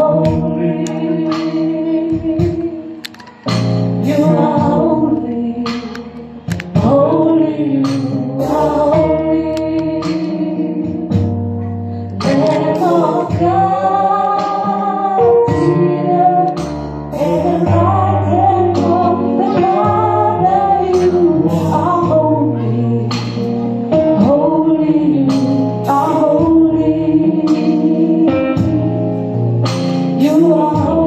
You are holy, holy, you are holy. Lamb of God, seated and rising from the Father. You are holy, holy, you are holy. You are holy.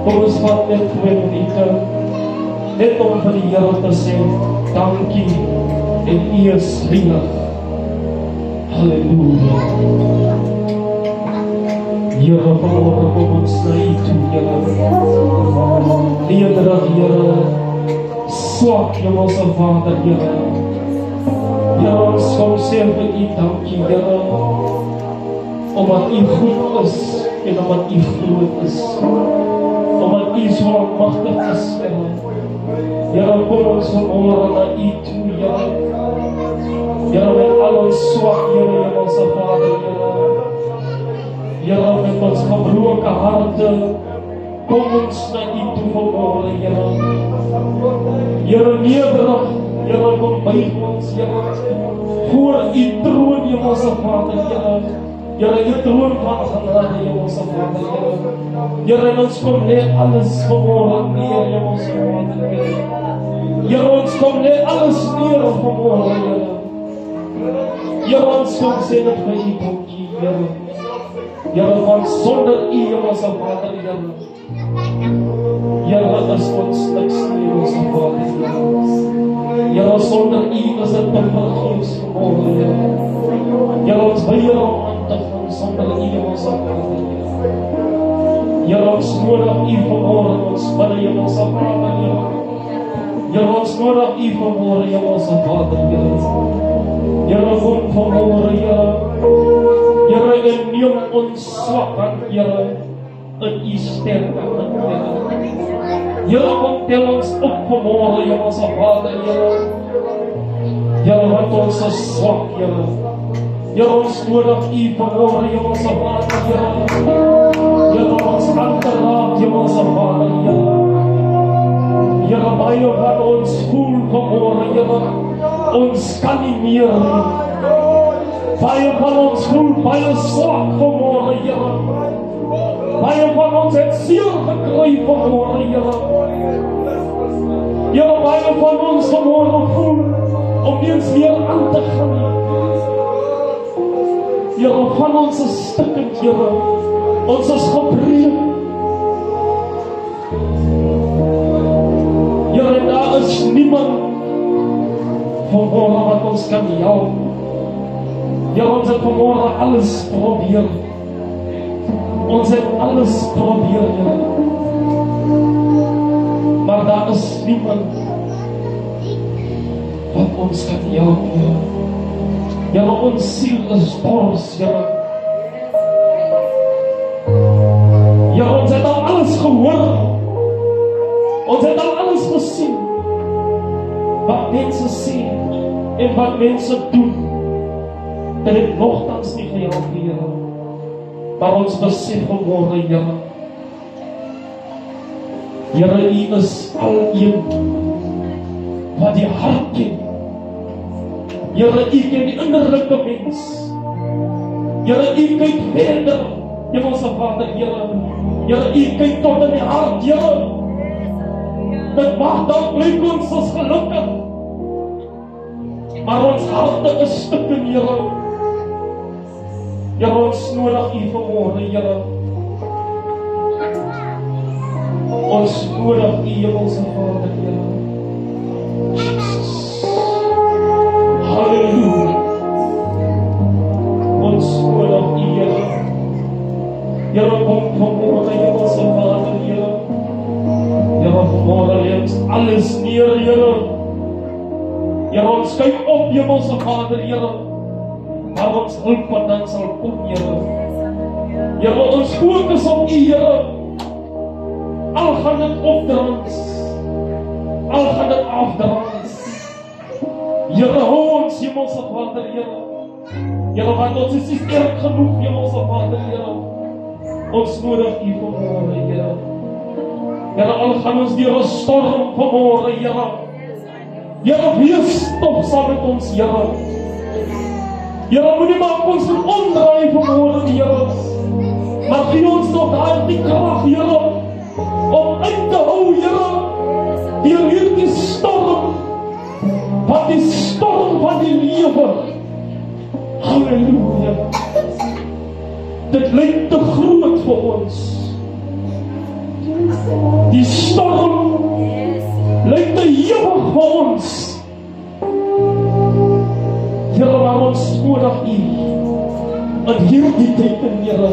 Kom ons vat net 2 minute, net om vir die Here te sê, dankie en U is heilig. Halleluja. Here, vanmorgen kom ons na U toe, Here. Nederig, Here. Swak, Hemelse Vader, Here. Here, ons kom sê vir U dankie, Here. Omdat U goed is en omdat U groot is. Omdat U so almagtig is, Here. Here, kom ons vanmorgen na U toe, Here. Here, met al ons swak, Here, Hemelse Vader, Here. Here, met ons gebroke harte, kom ons na U toe vanmorgen, Here. Here, nederig, Here, kom buig ons, Here, voor U troon, Hemelse Vader, Here. Here, U troon van genade, Hemelse Vader, Here. Here, ons kom net alles vanmorgen neer, Hemelse Vader, Here. Here, ons kom net alles neer vanmorgen, Here. Here, ons kom sê net vir U dankie, Here. Here, want sonder U, Hemelse Vader, Here. Here, is ons niks nie, Hemelse Vader, Here. Here, sonder U is dit vergeefs vanmorgen, Here. Here, ons weier om aan te gaan sonder U, Hemelse Vader, Here. Here, ons nodig U vanmorgen, ons bidde, Hemelse Vader, Here. Here, ons nodig U vanmorgen, Hemelse Vader, Here. Here, kom vanmorgen, Here. Here, en neem ons swak hand, Here, in U sterke hand, Here. Here, kom tel ons op vanmorgen, Hemelse Vader, Here. Here, want ons is swak, Here. Here, ons nodig U vanmorgen, Hemelse Vader, Here. Here, ons harte raak, Hemelse Vader, Here. Here, baie wat ons voel vanmorgen, Here. Ons kan nie meer nie. Baie van ons voel baie swak vanmorgen, Here. Baie van ons het seer gekry vanmorgen, Here. Here, baie van ons vanmorgen voel om nie eens meer aan te gaan. Here, van ons is stikkend, Here. Ons is gebreek. Here, daar is niemand vanmorgen wat ons kan help. Here, ons het vanmorgen alles probeer. Ons het alles probeer, Here. Maar daar is niemand wat ons kan help, Here. Here, ons siel is dors, Here. Here, ons het al alles gehoor. Ons het al alles gesien. Wat mense sê en wat mense doen. Dat het nogtans nie gehelp, Here. Maar ons besef vanmorgen, Here. Here, U is al een wat die hart ken. Here, U ken die innerlijke mens. Here, U kyk verder, Hemelse Vader, Here. Here, U kyk tot in die hart, Here. Dit mag dan blyk ons as gelukkig. Maar ons harte is stukken, Here. Here, ons nodig U vanmorgen, Here. Ons nodig U, Hemelse Vader, Here. Jesus. Halleluja. Ons nodig U, Here. Here, kom vanmorgen, Hemelse Vader, Here. Here, vanmorgen lees alles neer, Here. Here, ons kyk op, Hemelse Vader, Here. Maar ons hulp wat dan sal kom, Here. Here, ons fokus op U, Here. Al gaan dit opdrans, al gaan dit afdrans. Here, hou ons, Hemelse Vader, Here. Here, want ons is nie sterk genoeg, Hemelse Vader, Here. Ons nodig U vanmorgen, Here. Here, al gaan ons deur 'n storm vanmorgen, Here. Here, wees stop saam met ons, Here. Here, moenie maak ons omdraai vanmorgen, Here. Maar gee ons nog die krag, Here, om uit te hou, Here, deur hierdie storm, wat die storm van die lewe. Halleluja. Dit lyk te groot vir ons. Die storm lyk te ewig vir ons. Here, maar ons nodig U in hierdie tyd, Here.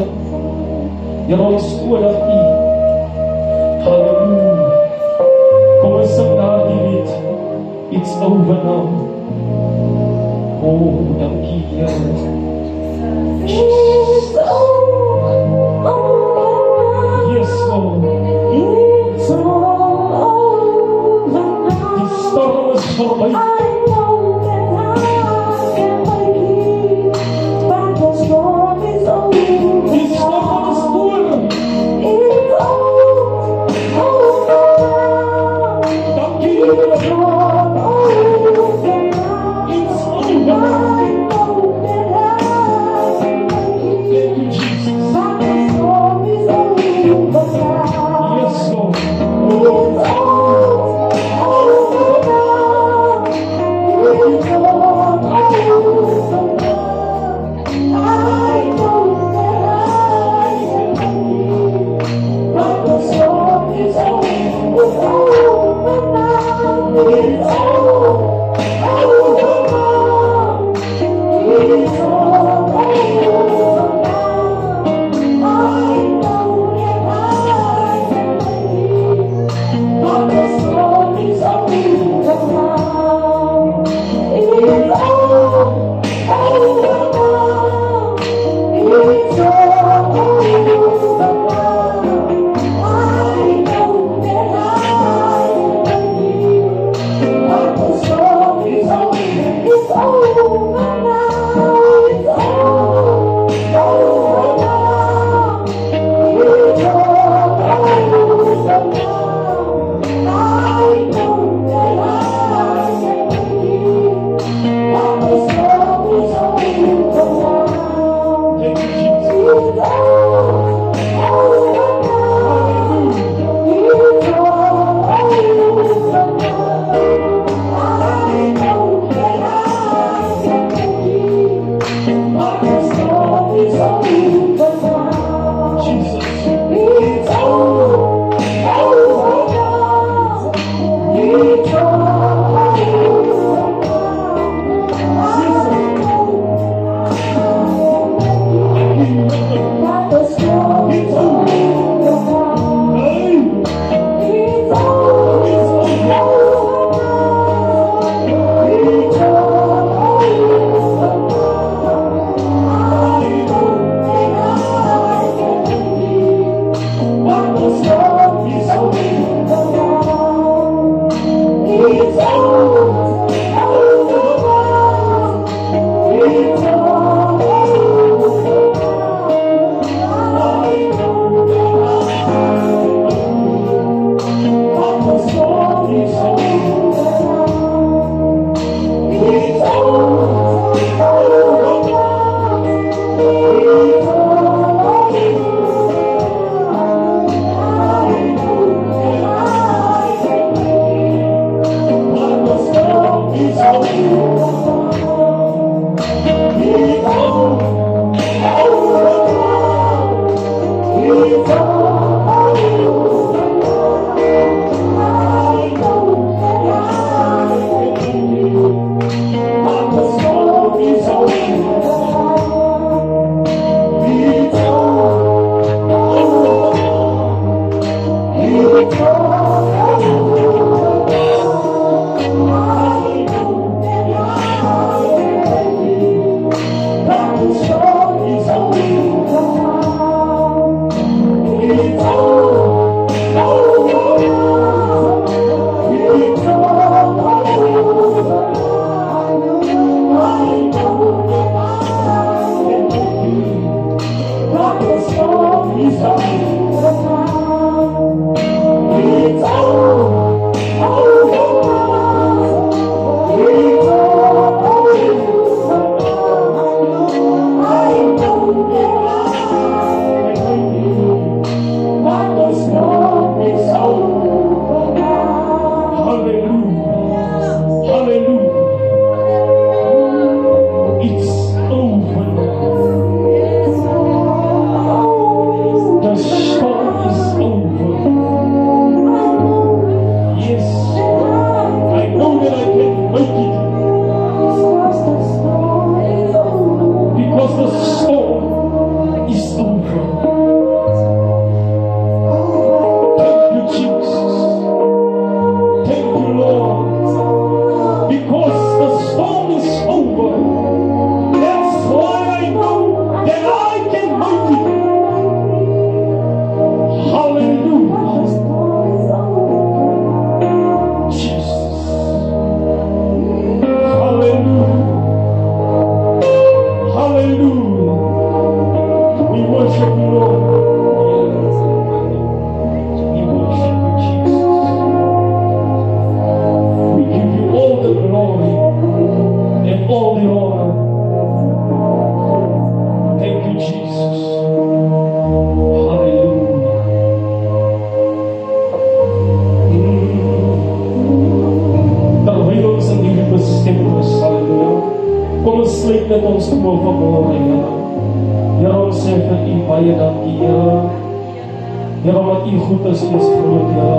Here, ons nodig U. Halleluja. Kom ons sing daardie lied. It's over now. Oh, dankie, Here. It's over now. Yes, Lord. It's all over now. Die storm is verby. I know that I can make it, but the storm is over Die storm is now. oor. It's over now. Dankie, It's Here. all over now. It's over. I know that I can make it, Thank you, Jesus. but the storm is over now. Yes, Lord. It's over now. It's all over now. I know that I can make it, but the storm is over. It's over now. It's over now. It's all over now. I know that I can make it, but the storm is over now. It's over now. It's all over now. I know that I can make it, but the storm is over. It's over now. It's over now. It's all over now. I know that I can make it, but the storm is over now. Thank you, Jesus. It's over now. It's all over now. I know that I can make it, but the storm is over now. Jesus. It's over now. It's all but the storm is over now. Hey. It's over now. It's all over now. I know that I can make it, but the storm is over now. It's over now. It's all over now. I know that I can make it, but the storm is over now. It's over now. It's all over now. I know that I can make it, but the storm is over now. It's over now. It's all over now. I know that I can make it, but the storm is over now. It's over now. It's all over now. I know that I can make it, but the storm is over now. It's over now. It's all over now. I know that I can make it, but the storm is over now. It's over now. It's all over now. worship you, Lord. We worship you, Jesus. We give you all the glory and all the honor. Thank you, Jesus. Hallelujah. Terwyl ons in hierdie bestemming is, halleluja, kom ons sluit met ons oë vanmôre, Here. Here, ons sê vir U baie dankie, Here. Here, wat U goed is groot, Here.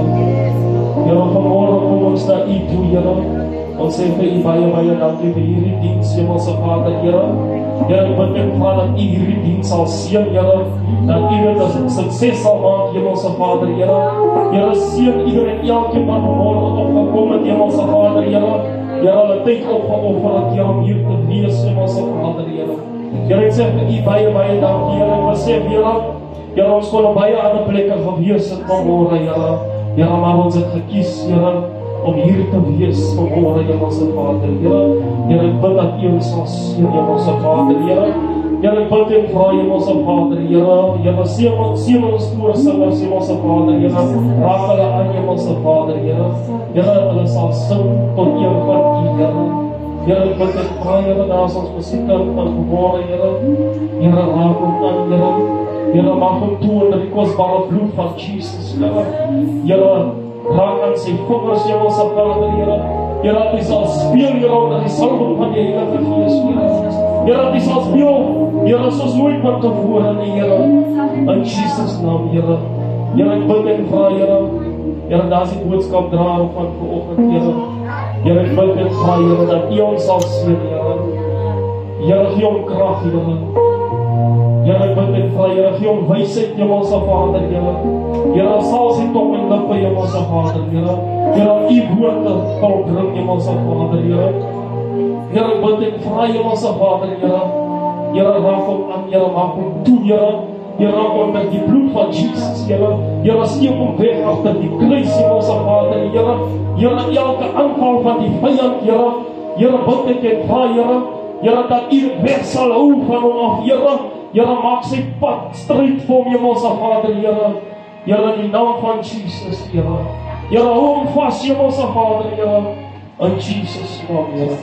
Here, vanmôre kom ons na U toe, Here. Ons sê vir U baie dankie vir hierdie diens, Hemelse Vader, Here. Here, ek bid en vra dat U hierdie diens sal seën, Here. Dat U dit as 'n sukses sal maak, Hemelse Vader, Here. Here, seën ieder en elkeen wat vanmôre opgekom het, Hemelse Vader, Here. Here, hulle tyd opgeoffer het, Here, om hier te wees, Hemelse Vader, Here. Here, ek sê vir U baie dankie, Here. Ek besef, Here, Here, ons kon op baie ander plekke gewees het vanmôre, Here. Here, maar ons het gekies, Here, om hier te wees vanmôre, Hemelse Vader, Here. Here, ek bid dat U ons sal seën, Hemelse Vader, Here. Here, ek bid en vra, Hemelse Vader, Here. Here, seën ons voorsingers, Hemelse Vader, Here. Raak hulle aan, Hemelse Vader, Here. Here, hulle sal sing tot eer van U, Here. Here, ek bid en vra, Here, daar is ons musikant van vanmôre, Here. Here, raak hom aan, Here. Here, maak hom toe in die kosbare bloed van Jesus, Here. Here, raak aan sy vingers, Hemelse Vader, Here. Here, dat hy sal speel, Here, onder die salwing van die Heilige Gees, Here. Here, dat hy sal speel, Here, soos nooit van tevore, Here. In Jesus' naam, Here. Here, ek bid en vra, Here. Here, daar is die boodskap draer van vanoggend, Here. Here, ek bid en vra, Here, dat U ons sal seën, Here. Here, gee hom krag, Here. Here, ek bid en vra, Here, gee hom wysheid, Hemelse Vader, Here. Here, sal sy tong en lippe, Hemelse Vader, Here. Here, U woorde volbring, Hemelse Vader, Here. Here, ek bid en vra, Hemelse Vader, Here. Here, raak hom aan, Here, maak hom toe, Here. Here, onder die bloed van Jesus, Here. Here, steek hom weg agter die kruis, Hemelse Vader, Here. Here, elke aanval van die vyand, Here. Here, bid ek en vra, Here. Here, dat U weg sal hou van hom af, Here. Here, maak sy pad stryd vir hom, Hemelse Vader, Here. Here, in die naam van Jesus, Here. Here, hou hom vas, Hemelse Vader, Here. In Jesus' naam, Here.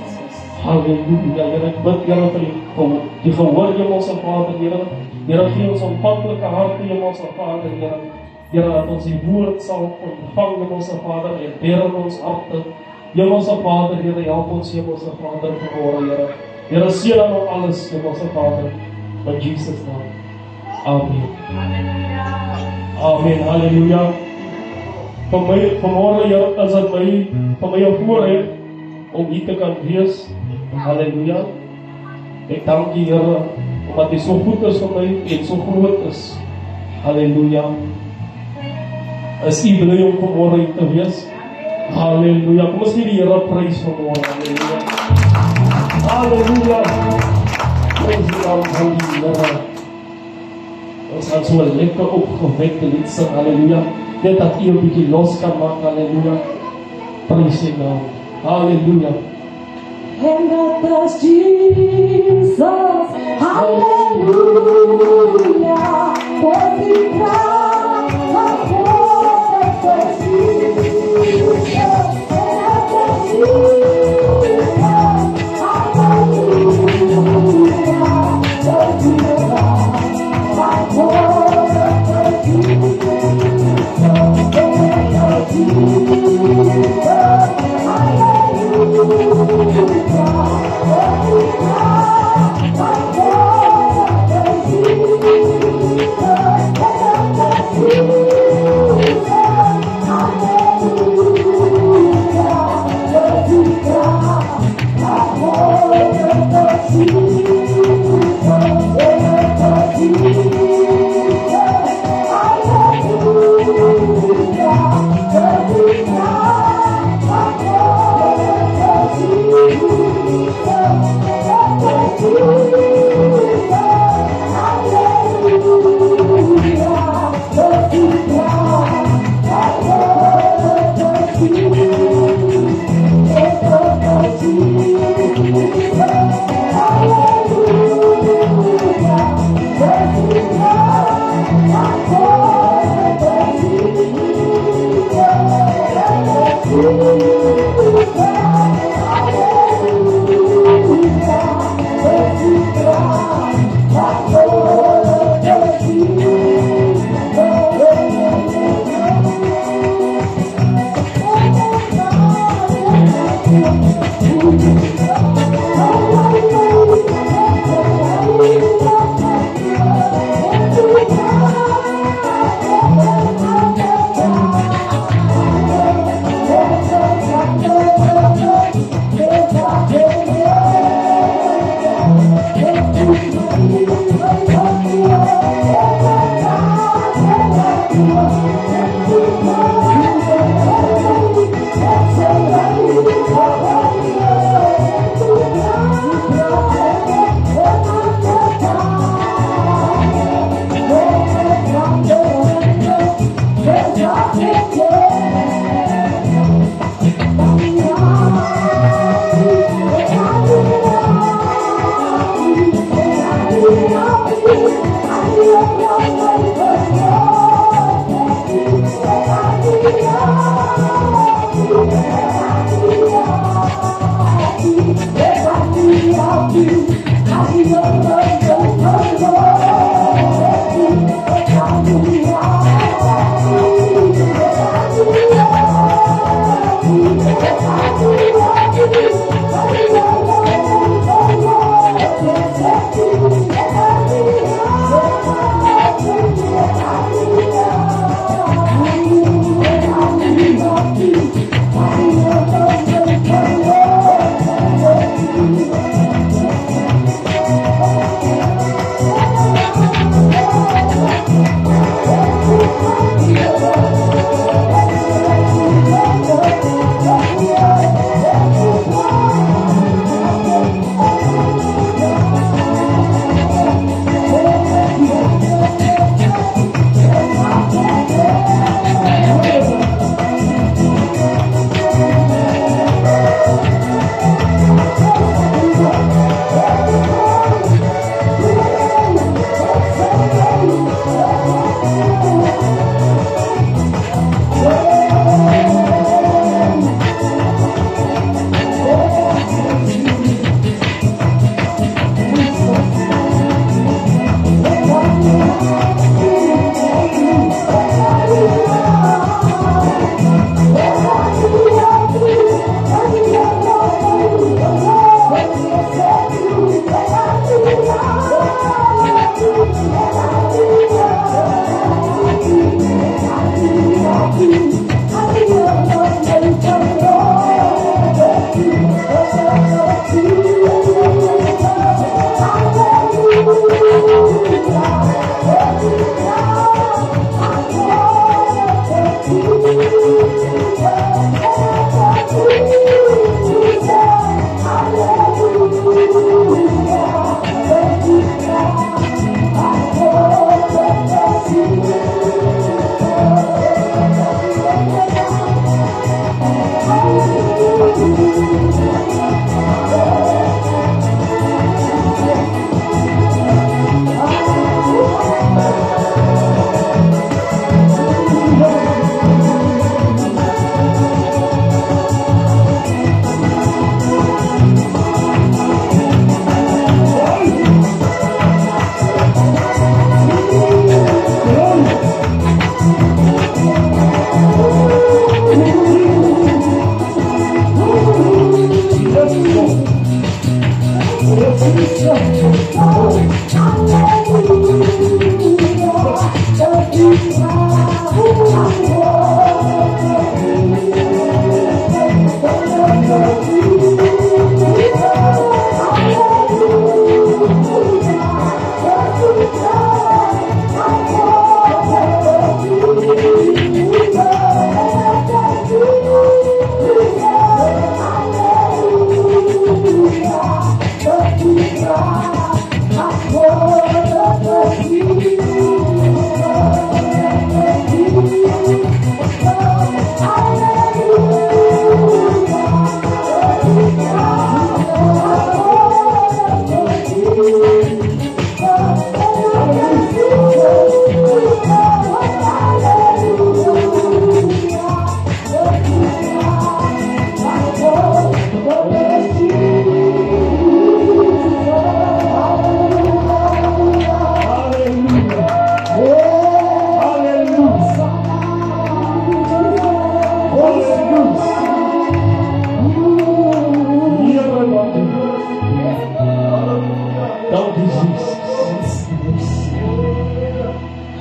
Halleluja, Here, ek bid, Here, vir die gehoor, Hemelse Vader, Here. Here, gee ons ontvanklike harte, Hemelse Vader, Here. Here, dat ons die woord sal ontvang, Hemelse Vader, en beer in ons harte. Hemelse Vader, Here, help ons, Hemelse Vader, vanmôre, Here. Here, seën aan alles, Hemelse Vader. In Jesus' naam. Amen. Amen. Halleluja. Vanmôre, Here, is dit vir my 'n voorreg om hier te kan wees. Halleluja. Ek dank U, Here, omdat U so goed is vir my en so groot is. Halleluja. Is U bly om vanmôre hier te wees? Halleluja. Kom ons gee die Here prys vanmôre. Halleluja. Halleluja. Praise the Lord, Halleluja. Ons gaan so lekker opgewekte lied sing, Halleluja. Net dat U 'n bietjie los kan maak, Halleluja. Praise the Lord, Halleluja. And that was Jesus, Hallelujah. Was He proud of what that was Jesus? And that was Jesus, Hallelujah. Was He proud of what that was Jesus? And that was Jesus, Hallelujah.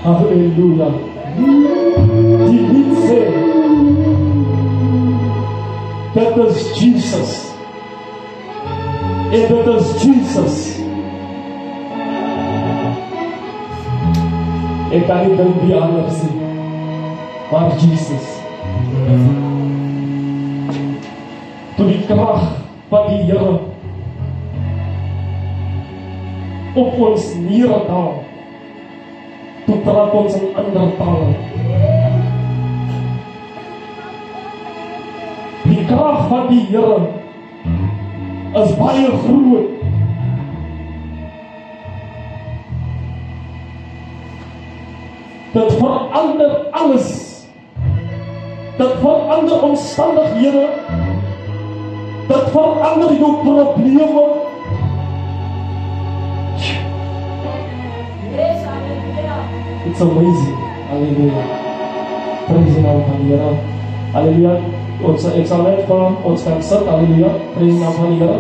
Hallelujah. Did he say that is Jesus? And that is Jesus. Ek kan nie dink wie anders nie, maar Jesus. Toe die krag van die Here op ons neerdaal, toe praat ons in ander tale. Die krag van die Here is baie groot. Dit verander alles. Dit verander omstandighede. Dit verander jou probleme. It's amazing. Hallelujah. Praise the naam van die Here. Hallelujah. Ek sal net vir ons kan sit. Hallelujah. Praise the naam van die Here.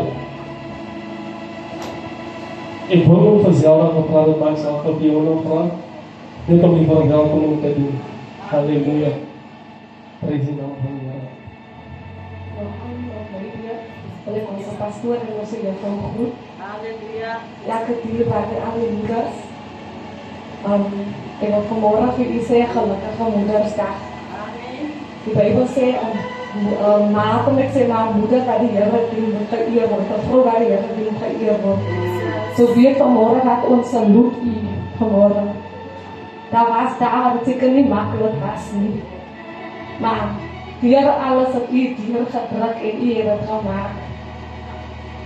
Ek wil nou vir Zelda gepraat het myself op die oorlog vraag. Net om die verwelkoming te doen. Hallelujah. Praise the naam van die Here. Oleh onze pastoor en onze juffrouw goed. Halleluja. Elke dierbare alle moeders. Ik wil vanmorgen voor u zeggen, gelukkige moedersdag. Amen. Die Bijbel zegt, ma kom ik zeg maar moeder waar de Heer dien moet geëerd worden, een vrouw waar de Heer dien geëerd wordt. Zo weer vanmorgen gaat ons saluut u vanmorgen. Dat was daar waar het zeker niet makkelijk was niet. Maar die Heer alles op u dier gedrukt en u heeft het gemaakt.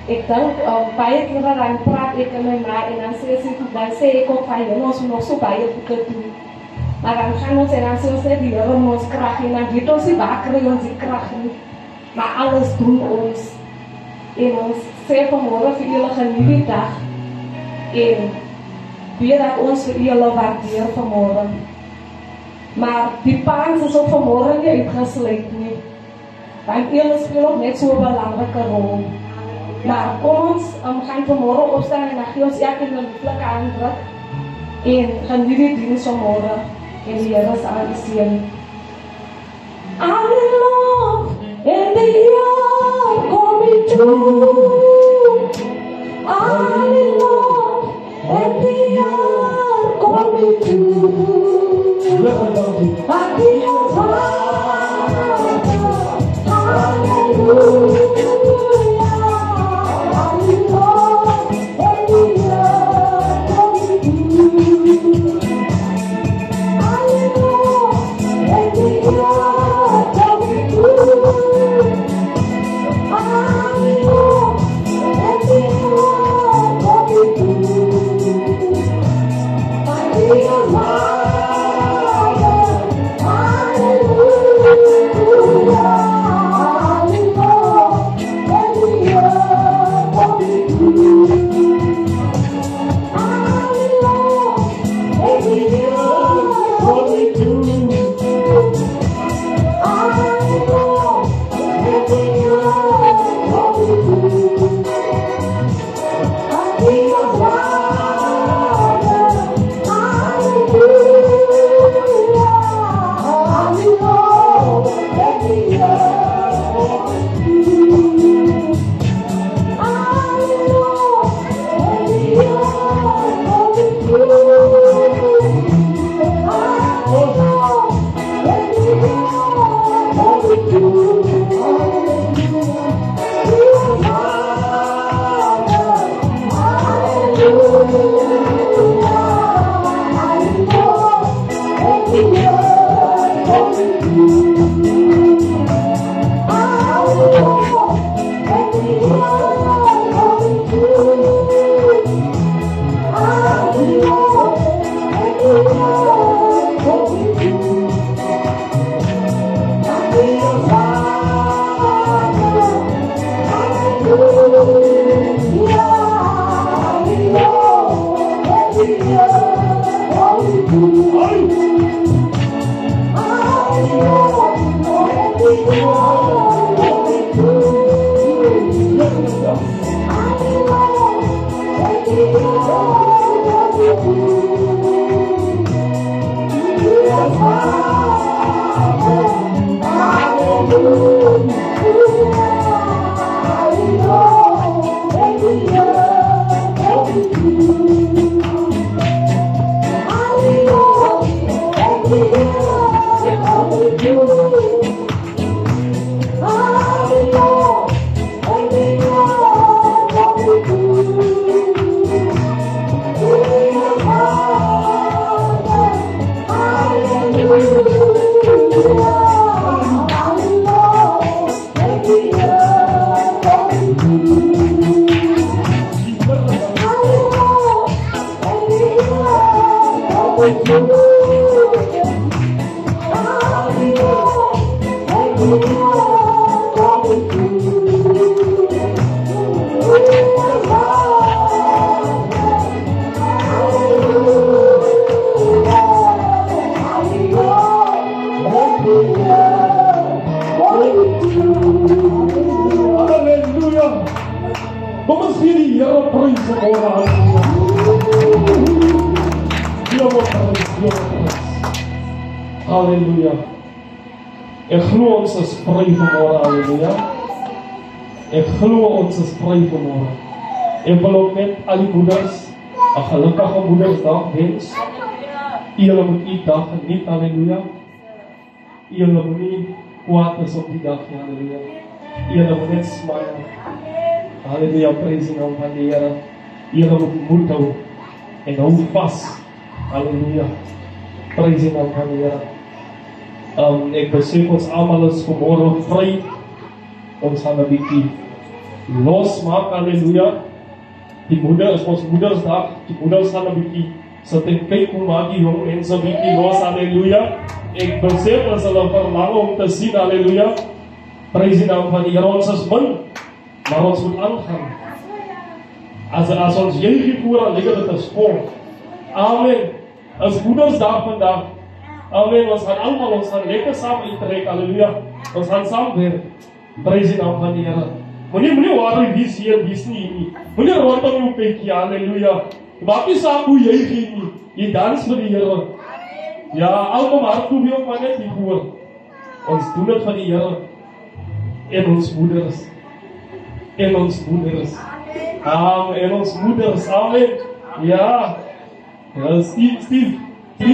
Ik denk, baie keren dan praat ik met mijn ma en dan zeg ik ook van je, ons moet nog zo baie boeken doen. Maar dan gaan ons en dan zeggen ons net die Heer ons kracht en dan weet ons die wakker ons die kracht niet. Maar alles doen ons. En ons sê vanmorgen vir julle geniet die dag. En weet dat ons vir julle waardeer vanmorgen. Maar die paans is ook vanmorgen nie uitgesluit nie. Want julle speel ook net zo'n belangrijke rol. Maar kom ons gaan vanmorgen opstaan en dan gee ons elke een lieflijke aandruk. En geniet die dienst vanmorgen. En die Heer is aan die seën. I'm in love and the year coming true. I'm in love and the year coming true. Happy as hallelujah. Hallelujah. Vamos vir e ela praise the Lord. Hallelujah. Ek glo ons is vry vanmôre. Hallelujah. Ek glo ons is vry vanmôre. Ek wil ook net al die moeders 'n gelukkige Moedersdag wens. Julle moet die dag geniet. Hallelujah. Julle moet nie kwaad is op die dag nie. Hallelujah. Julle moet net smile. Hallelujah, praise die naam van die Here. Julle moet moed hou en hou vas. Hallelujah, praise die naam van die Here. Ek besef ons almal is vanmôre vry. Ons gaan 'n bietjie losmaak. Hallelujah. Die moeder is ons Moedersdag. Die moeders gaan 'n bietjie sit en kyk hoe maak die jong mense 'n bietjie los. Hallelujah. Ek besef ons hulle verlang om te sien. Hallelujah. Praise die naam van die Here. Ons is min, maar ons moet aangaan. As ons juig voor aan dit is sport. Amen. As Moedersdag vandag. Amen. Ons gaan lekker saam uittrek. Halleluja. Ons gaan saam werk. Praise die naam van die Here. Moenie worry wie's hier, wie's nie. Moenie rondom jou kykie. Halleluja. Maak nie saak hoe jy gee nie. Jy dans vir die Here. Ja, alkom hart toe weer van net die voor. Ons doen dit vir die Here. En ons moeders. En ons moeders. Amen. En ons moeders. Amen. Ja. Ja, Steve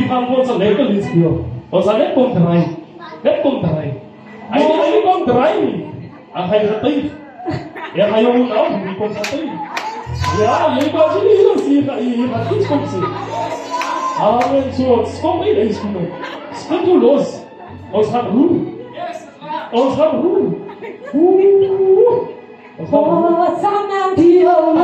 gaan ons 'n lekker lied speel. Ons gaan net kom draai. Net kom draai. Hy kom draai nie. Hy getuig. Ja, hy moet nou nie kom getuig. Ja, jy kan nie hier gaan iets kom sê. Amen. So, kom nie eens kom. Spring toe los. Ons gaan roer. Ons gaan roer. Sana Dio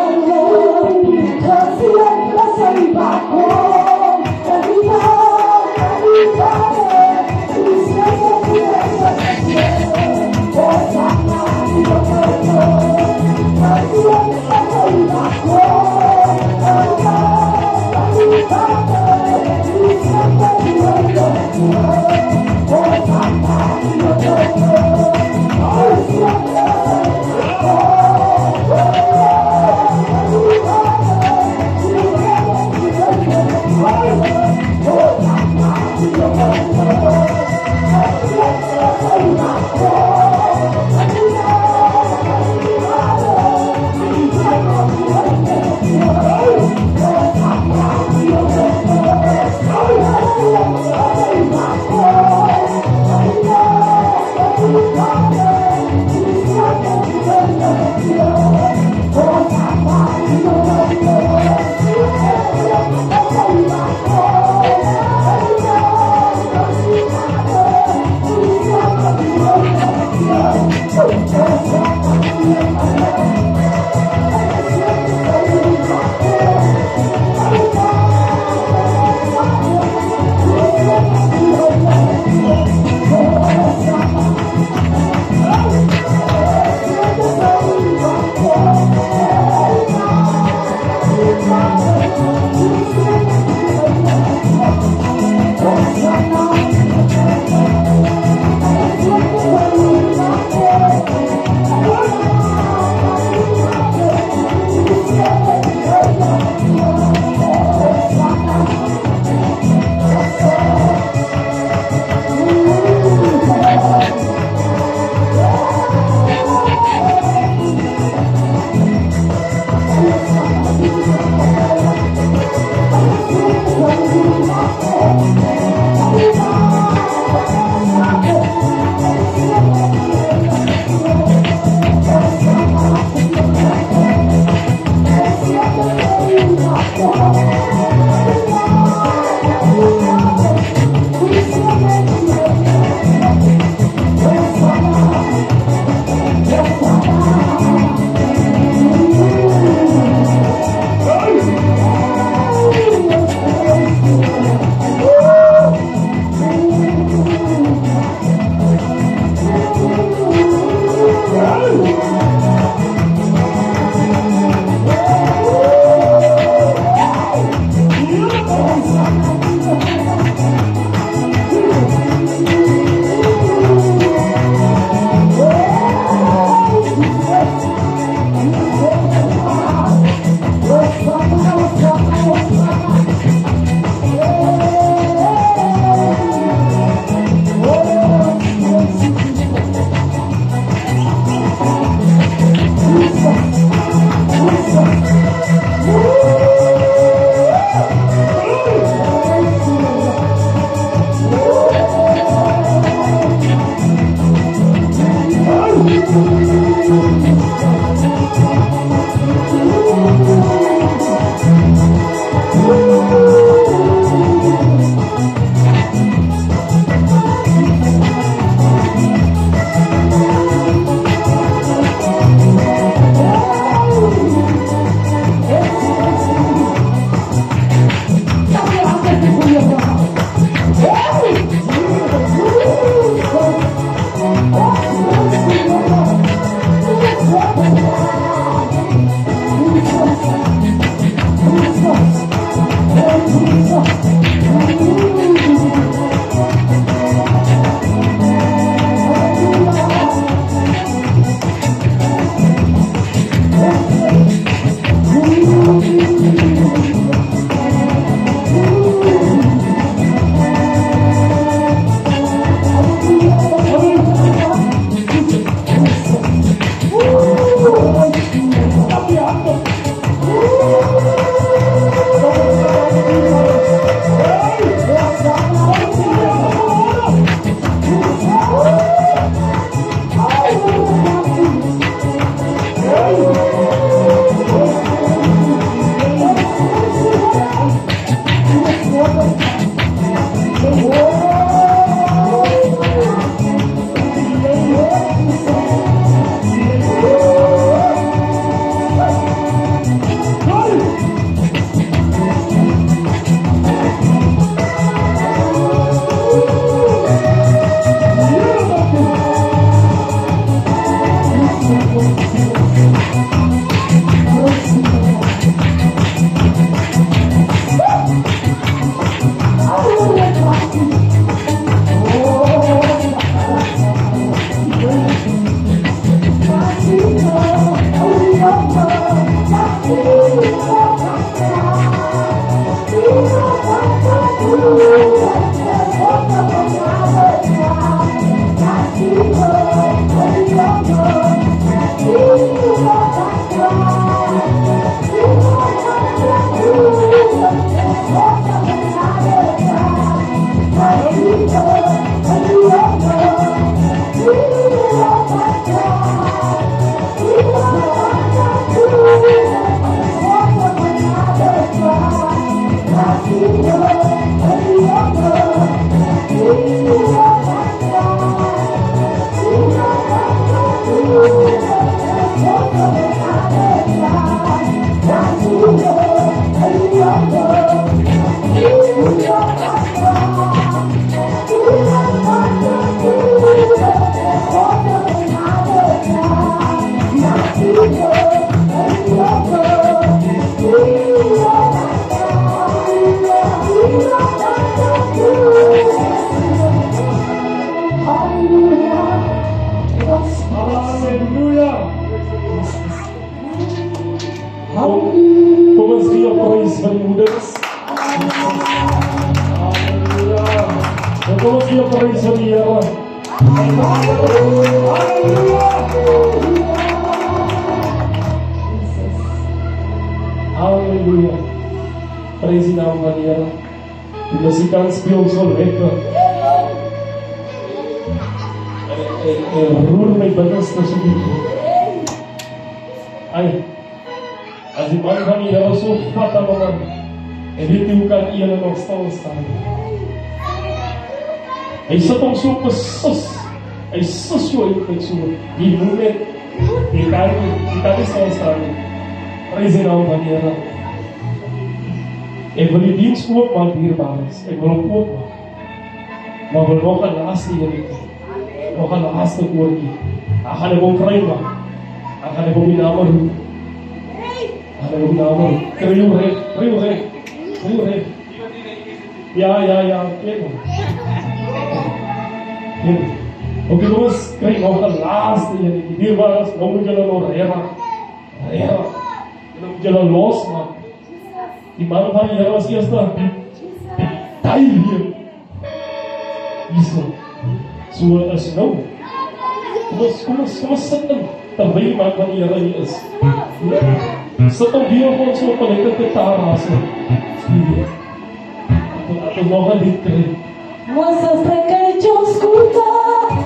Halleluja. Prijs die naam van die Here. Die muzikant speel so lekker. En roer my binneste so diep. Ai, as die man van die Here so vat aan man, en weet nie hoe kan ene nog stil staan. Hy sit hom so besus. Hy sus so uit so. Die moet net, die kan nie stil staan nie. Prijs die naam van die Here. Ek wil die diens oopmaak dierbares. Ek wil hom oopmaak. Maar wil nog een laaste ene. Nog een laaste woordje. Dan gaan ek hom vry maak. Dan gaan ek hom die naam roep. Dan gaan ek hom die naam roep. Kry jou recht. Kry jou recht. Kry jou recht. Ja. Kijk hom. Oké, jongens. Kry nog een laaste ene. Die dierbares. Nou moet julle nog rega. Julle moet julle losmaak. Die man van die Here was eerste die hier. So is nou. Kom ons sit in, terwyl die man van die Here hier is. Sit om hier op ons op en ek het het daar rasse. Ek het nog een lied kry. Moça seca e te escuta,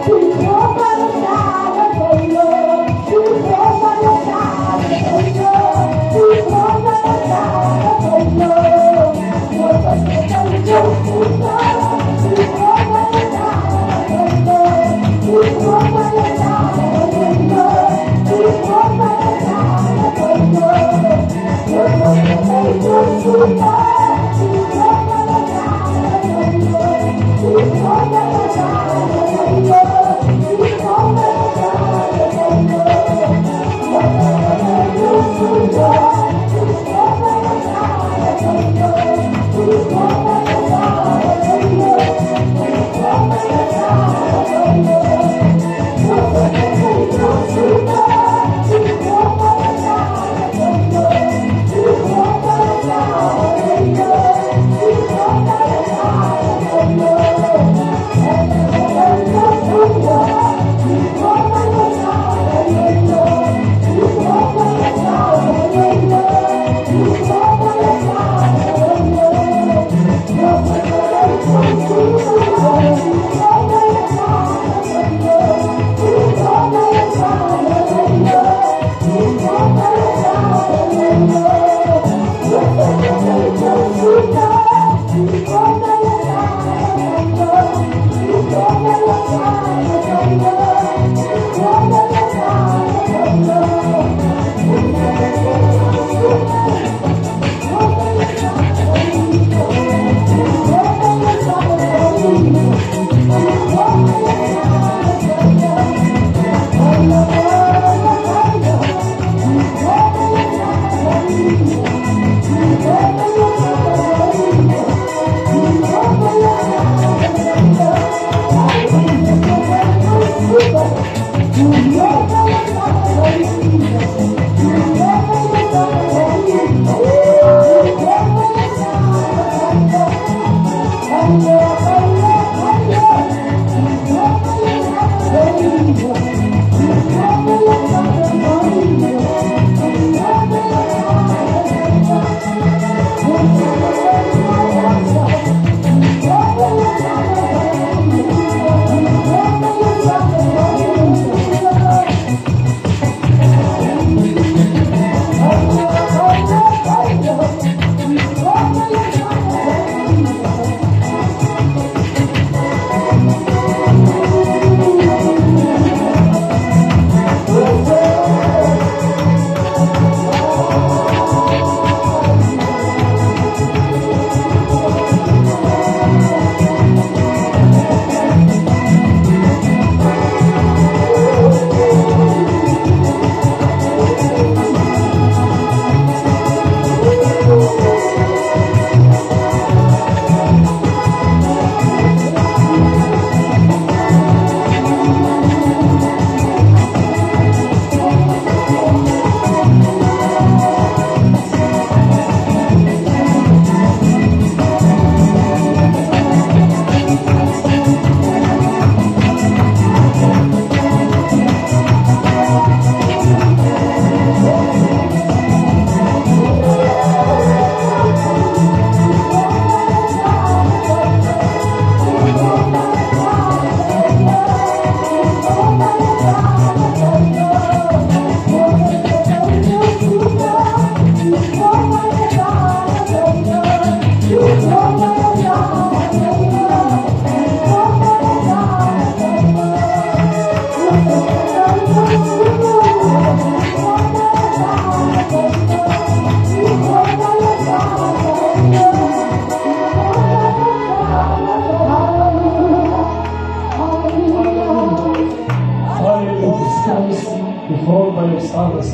tu tropa no nada, bailou. Tu tropa no nada, bailou. Tu tropa no nada, bailou. Moça seca e te escuta, tu tropa no nada, bailou. Tu tropa no nada, bailou. Tu tropa no nada, bailou. Moça seca e te escuta, tu tropa no nada, bailou. Tu tropa no nada, bailou.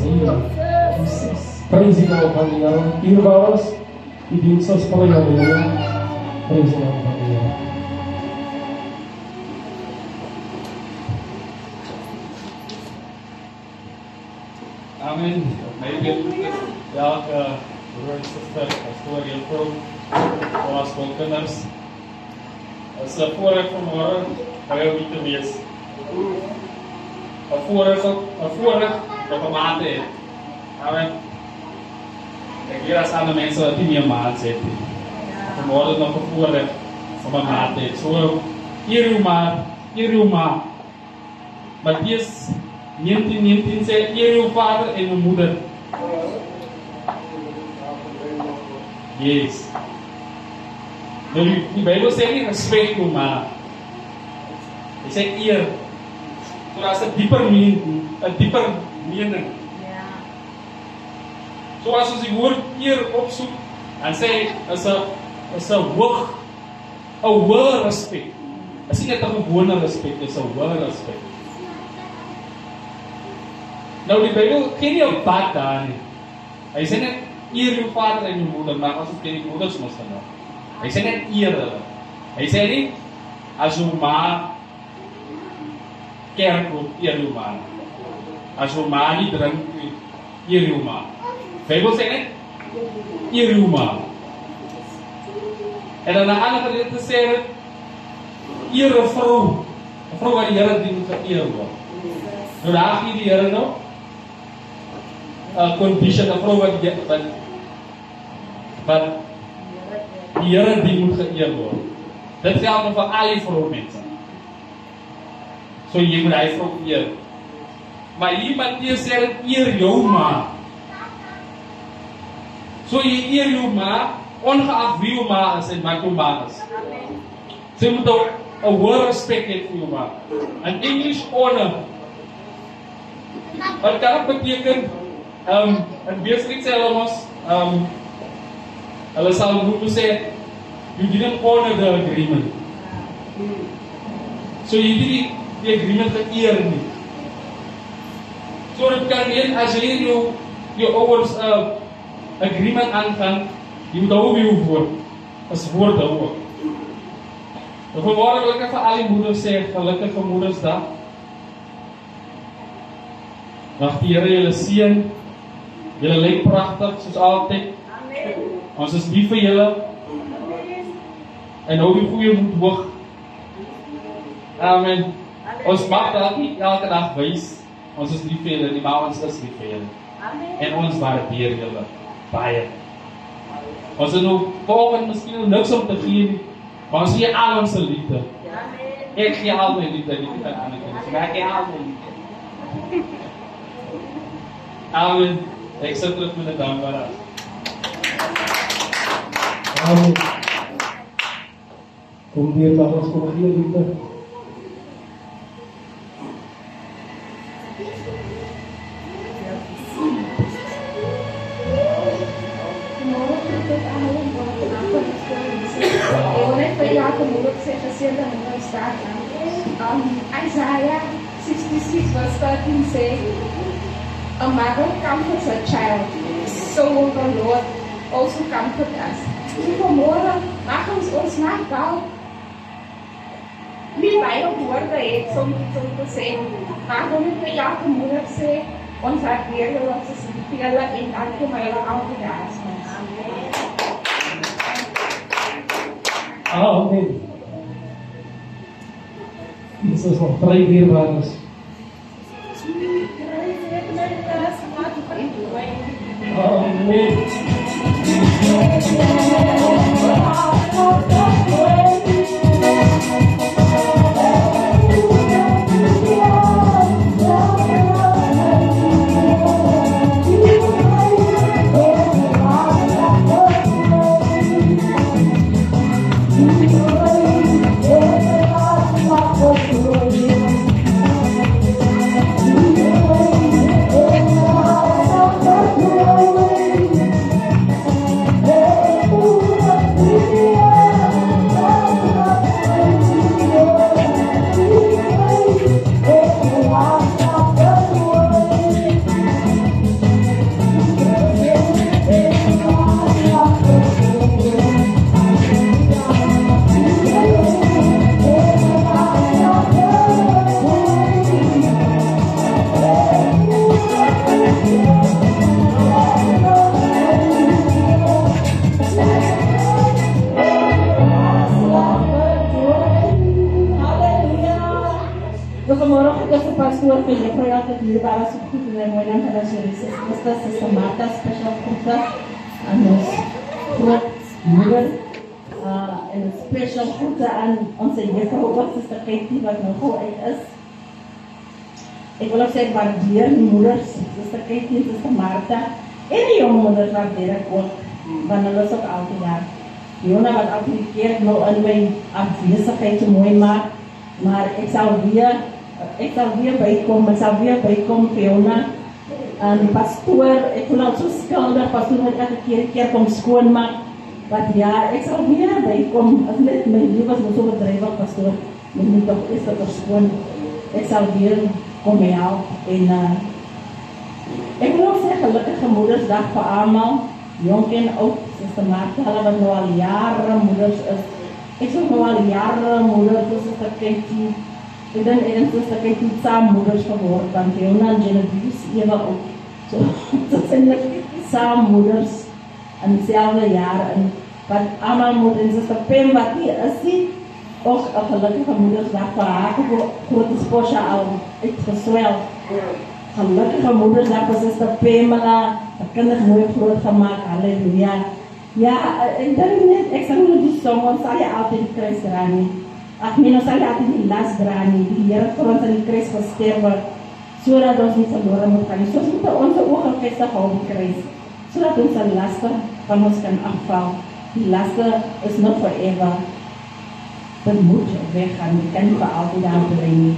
Here. Praise the Lord, hallelujah. Hier was die dienst als hallelujah. Praise the Lord, hallelujah. Amen. Maybe elke broer en suster as voorheen voor ons kinders. Het is een voorrecht vanmorgen bij jou niet te wees. Een voorrecht dat een maat heeft. Amen. Ik weet als andere mensen dat die niet een maat zitten. Vanmorgen nog een voorrecht om een maat heeft. Zo, hier uw maat. Matthäus 19 sê, eer uw vader en uw moeder. Yes. Nou, die Bijbel sê nie respect uw ma. Hy sê eer. So dat is een dieper mening. So as ons die woord eer opsoek, dan sê is een hoë respect. Is nie net een gewone respect, is een hoë respect. Nou die Bijbel gee nie een bad daar nie. Hy sê net eer uw vader en uw moeder, maar as ons ken die moeders moest dan nog. Hy sê net eer hulle. Hy sê nie as uw ma kerk op, eer uw ma. As uw ma nie drink, eer uw ma. Bijbel sê net eer uw ma. En dan 'n ander gedeelte sê dit eer 'n vrou. 'n Vrou wat die Here dien geëer word. Nou daar gee die Here nou condition, 'n vrou wat die Here dien moet geëer word. Dit geld nou vir al die vroumense. So jy moet hy vrou eer. Maar hier Matthäus sê dit eer jou ma. So jy eer jou ma, ongeag wie jou ma is en wat jou ma is. So jy moet ook 'n hoë respect hê vir jou ma. In English, honor. Wat kan beteken? In Beatrix sê hulle ons, hulle sal moet sê, you didn't honor the agreement. So jy het die agreement geëer nie. So dit kan wees, as jy jou ouers agreement aangaan, jy moet hou by jou woord, as woord hou ook. Vanmorgen wil ek vir al die moeders sê, gelukkige moedersdag. Mag die Here julle seën. Julle lyk pragtig soos altyd. Amen. Ons is lief vir julle. En hou die goeie moed hoog. Amen. Ons mag dat nie elke dag wys. Ons is lief vir julle nie, maar ons is lief vir julle. Amen. En ons waardeer julle baie. Ons is nou volgende miskien nog niks om te gee nie, maar ons gee al ons liefde. Amen. Ek gee al my liefde, nie aan ander kinders. Maar ek gee al my liefde. Amen. Ek sit terug met 'n dankbaar. Amen. Kom weer by ons, kom hier liefde. Isaiah 66 verse 13 says, a mother comforts her child, so will the Lord also comfort us. So vanmorgen mag ons nagaan wie Bijbel woorde het, so te sê, maar wil ek vir elke moeder sê, ons waardeer julle, ons is lief vir julle en dank vir my julle altyd daar is ons. Amen. Jesus nog 3 weerbares. Amen. vanmorgen ook as 'n pastoor vir juffrou altyd hierbaar as ek goed in my mooi naam van Jesus Christus is die Martha special groete aan ons groot moeder en 'n special groete aan ons juffrou wat Suster Katie wat nou gou uit is. Ek wil ook sê waardeer die moeders, Suster Katie en Suster Martha en die jong moeders waardeer ek ook, want hulle is ook altyd daar. Jona wat altyd die kerk nou in my afwesigheid so mooi maak, maar ek sal weer bykom vir Jona. Die pastoor, ek voel al so skuldig, pastoor wat elke keer kom skoonmaak, wat ja, ek sal weer bykom, as net my lief was moet so bedrijwig, pastoor, moet toch is dat skoon, ek sal weer kom help, en ek wil ook sê gelukkige moedersdag vir almal, jong en oud, Suster Martha, hulle wat nou al jare moeders is, ek sê nou al jare moeders, Suster Katie, en dan Suster Katie saam moeders geword, want Jona en Genevieve ewe ook, so, dit zijn saam moeders, in diezelfde jaar, en wat allemaal moet, en Suster Pem wat hier is, ook een gelukkige moedersdag vir haar, grote Sposja al uitgeswel, gelukkige moedersdag vir Suster Pamela, die kinders mooi groot gemaakt, halleluja. Ja, ek dink net, ek sal nou die song, ons sal jy altyd die kruis dra nie. Ach nee, ons sal jy altyd die las dra nie, die Here vir ons aan die kruis gesterwe, sodat ons nie verloren moet gaan nie. Soos moet ons oog gefestig hou die kruis, sodat ons die laste van ons kan afval. Die laste is not forever. Dit moet weggaan, die kan nie vir altyd daar bly nie.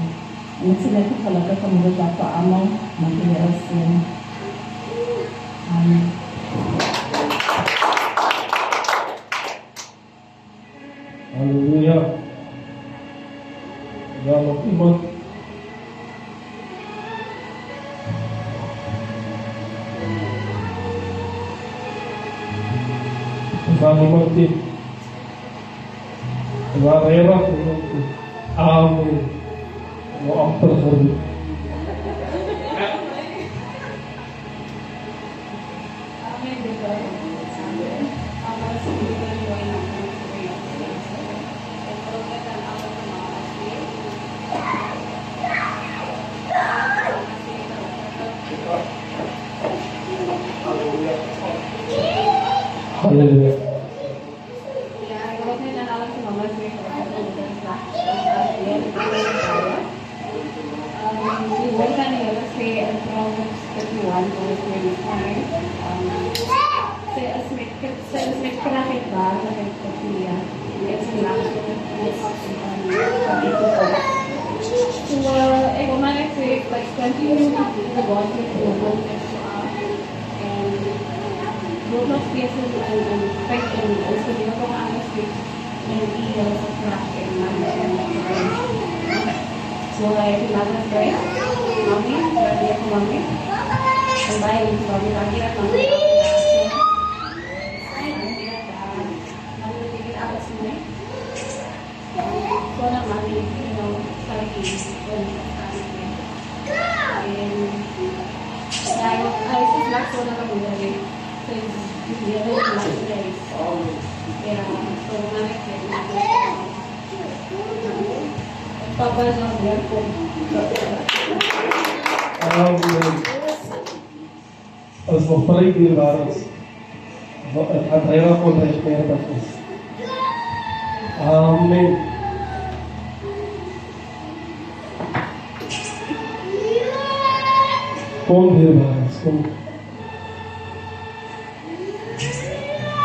En ek sê net gelukkige moedersdag vir almal, mag die Here seën. Amen. Halleluja. Ja, nog iemand? Gaan iemand dit? Waar rewag iemand dit? Amen. Wat amper geroep. Halleluja. Ja, ek wil ook net aan alle mamas sê vir die moedersdag. Die woord aan die Here sê in Proverbs 31 vers 25, sê as met krag het waardigheid tot die ek sê lang so ek wil maar net sê like continue the gospel program and Lord nog steeds en kyk en ons gedeelte van anders steeds en die Here se krag en so ek laat ons pray. Mami, berdoa ke Mami. En baik untuk Mami lagi dan Mami. Mami bikin apa sini? So nak Mami, sekali lagi. And I just like so nak Mami lagi. So dia lagi lagi. Ya, so Mami Papa jangan biarpun. Amen. As nog vrij dierbaar is, het gaat heel onrechtvaardig is. Amen. Kom dierbaar is, kom.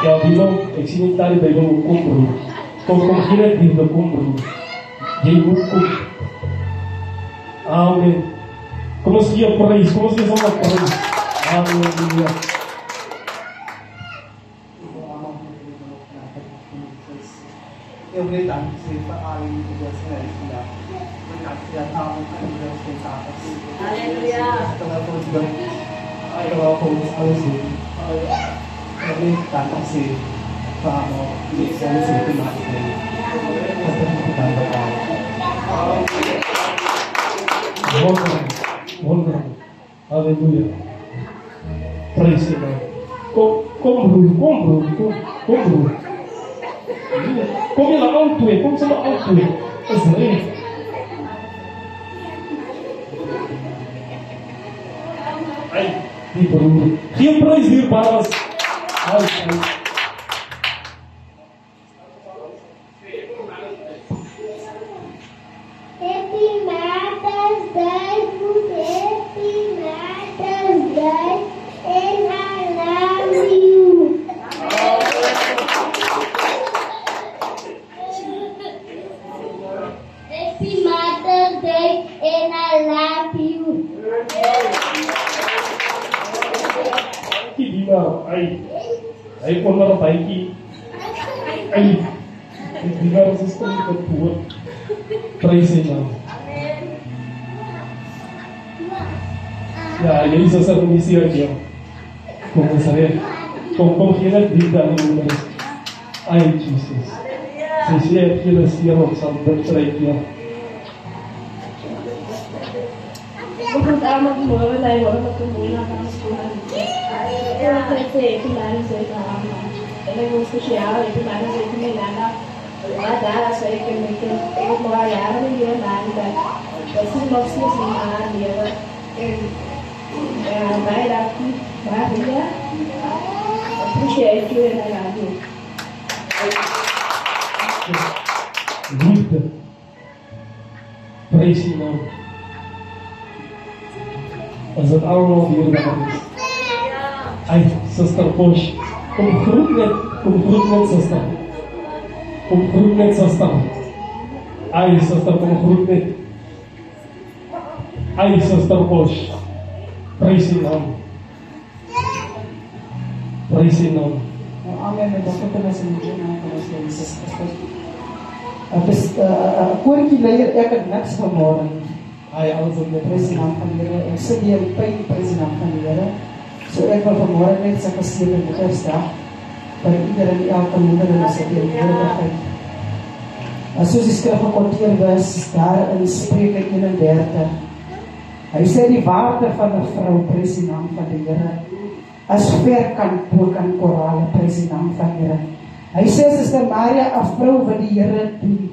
Ja, Bijbel, ik zie niet daar die Bijbel ook kom broer. Kom hier die de kom broer. Jy moet kom. Amen. Kom ons gee 'n prys. Kom ons gee sommer 'n prys. Halleluja. Eu vou dar para a área de Deus na vida. Porque já está muito Deus pensar assim. Aleluia. Então eu vou dizer, eu vou assim. Eu vou dar assim para o Deus que mais tem. Wonderful. Halleluja. Praise the Lord. Kom broer. Kom julle al twee, kom sommer al twee. Is reg. broer. Geen prys dierbares. Uit. Happy Mother's Day, Happy Mother's Day, and I love you. Happy Mother's Day, and I love you. Dina, ay kon maar op hykie. Ay, Dina is een stukje verpoor. Prijs in naam. Ja, jy is as een missie uit jou. Kom ons weer. Kom geen het diep aan die moeder. Ay, Jesus. Sy sê het jy is hier op sal betreik jou. Aku pertama kemarin dari orang bertemu dengan sekolah. Itu mana saya tahu. Ini spesial itu mana saya kenal. Ada saya kenal. Aku mau ya ini dia mana. Pasti mesti semua dia. Baik lagi, baik dia. Appreciate you and I love you. Liefde. Prys die naam. As dit allemaal dierbaar is. Ay, Sister Bosch, kom groet net, sister. Kom groet net, sister. Ay, sister, kom groet net. Ay, Sister Bosch, prys die naam. Prys die naam. Amen, met dat is een naam van ons Jezus Christus. Het is koortjie leier, ek het niks vanmorgen. Hy alles op die president van die Here, ek sit hier by die president van die Here. So ek wil vanmorgen net sy geseënde Moedersdag vir ieder en elke moeder in sy teenwoordigheid. Soos die skrif gekonteer was, daar in Spreuke 31. Hy sê die waarde van 'n vrou, president van die Here, as ver kan korale, president van die Here. Hy sê, Suster Maria, 'n vrou wat die Here dien,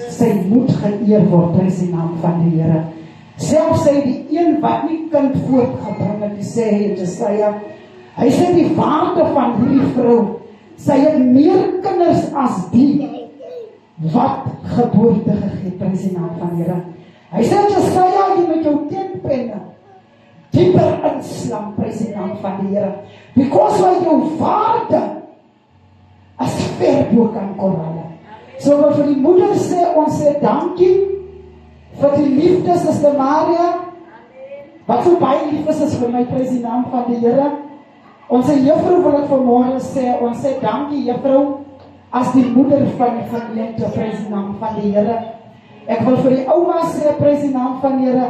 sy moet geëer word, president van die Here. Selfs sy die een wat nie kind voortgebring het, die sê in Jesaja, hy sê die waarde van hierdie vrou, sy het meer kinders as die wat geboorte gegee, president van die Here. Hy sê in Jesaja, die met jou teenpenne dieper inslaan, president van die Here, because wat jou waarde as ver bo kan korale. So wat vir die moeder sê, ons sê dankie vir die liefde, Suster Maria, wat so baie lief is vir my president van die Here. Ons juffrou wil ek vanmorgen sê, ons sê dankie juffrou, as die moeder van die gemeente, president van die Here. Ek wil vir die ouma sê, president van die Here,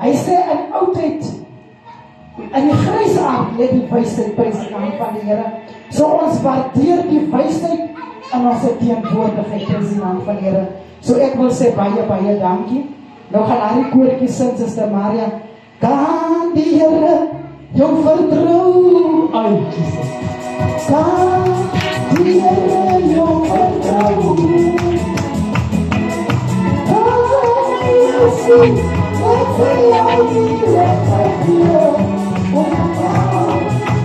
hy sê in oudheid, in die grysaard lê die wysheid, president van die Here. So ons waardeer die wysheid in ons teenwoordigheid, president van die Here. So ek wil sê baie dankie. Nou gaan haar die koortjie sing, Suster Maria. Kan die Here jou vertrou? Ai, Jesus. Kan die Here jou vertrou? Kan jy sien, wat vir jou die rechtheid hier?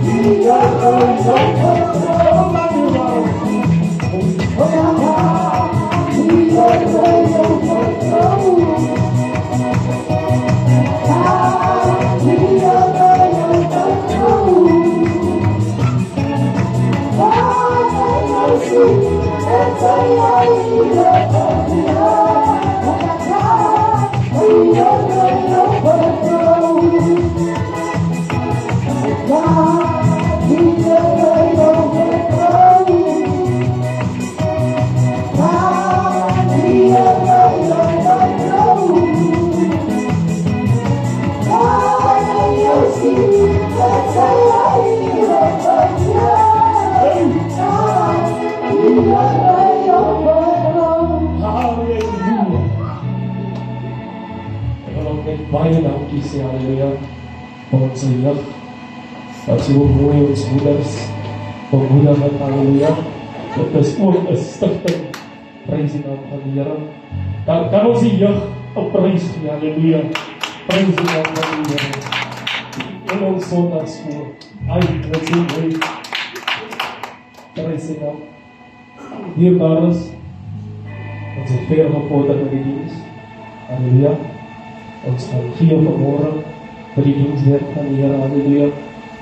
Die Here jou vertrou? Baie dankie sê, halleluja, vir ons jeug, dat sy ook mooi ons moeders, vermoeder met, halleluja, dit is ook een stichting, prys die naam van die Here, dan kan ons die jeug op prys gee, halleluja, prys die naam van die Here. in ons Sondagsskool. Ai, wat sê jy? Prys die naam. Dierbares, ons het ver gevorder met die diens. Halleluja. Ons gaan gee vanmorgen vir die dienswerk van die Here. Halleluja.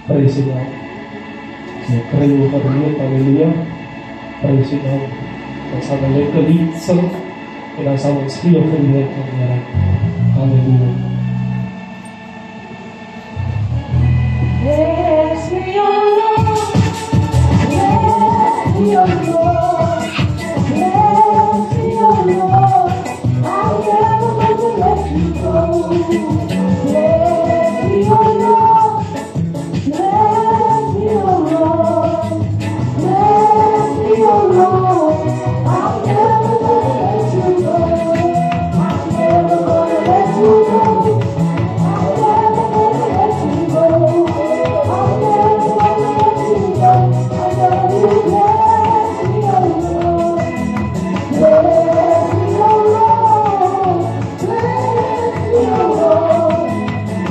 Prys die naam. So kry jy gereed. Halleluja. Prys die naam. Ons gaan 'n lekker lied sing en dan sal ons gee vir die werk van die Here. Halleluja. Bless me, O Lord. Bless me, O Lord. Bless me, O Lord. I'll never want to let you go. Bless me, O Lord. Bless me, O Lord. Bless me, O Lord. I'll never want to let you go. I'll never want to let you go. I'll never want to let you go. I'll never want to let you go. I know you bless me, O Lord. Bless me, O Lord. Bless me, O Lord.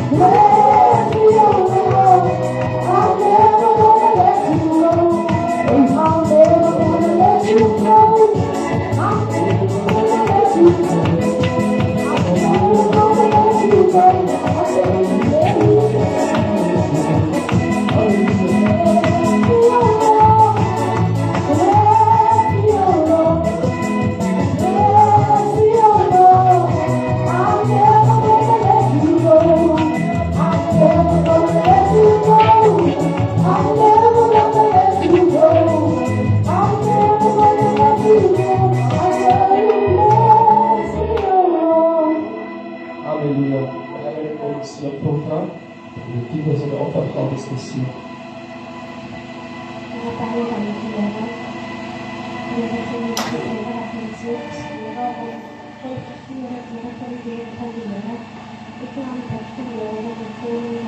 Bless me, O Lord. I'll never want to let you go. I'll never want to let you go. I'll never want to let you go. I'll never want to let you go. I say, bless me, O Lord. Bless me, O Lord. Bless me, O Lord. I'll never want to let you go. I'll never want to let you go. I'll never want to let you go. I'll never want to let you go. I say, bless me, O Lord. Halleluja. Herre, ons Profra, die titel van de offergave is gezien. Tayo kami kilala. Kaya kami kilala at Jesus. Kaya kami kilala. Ito ang pagkilala ng Panginoon.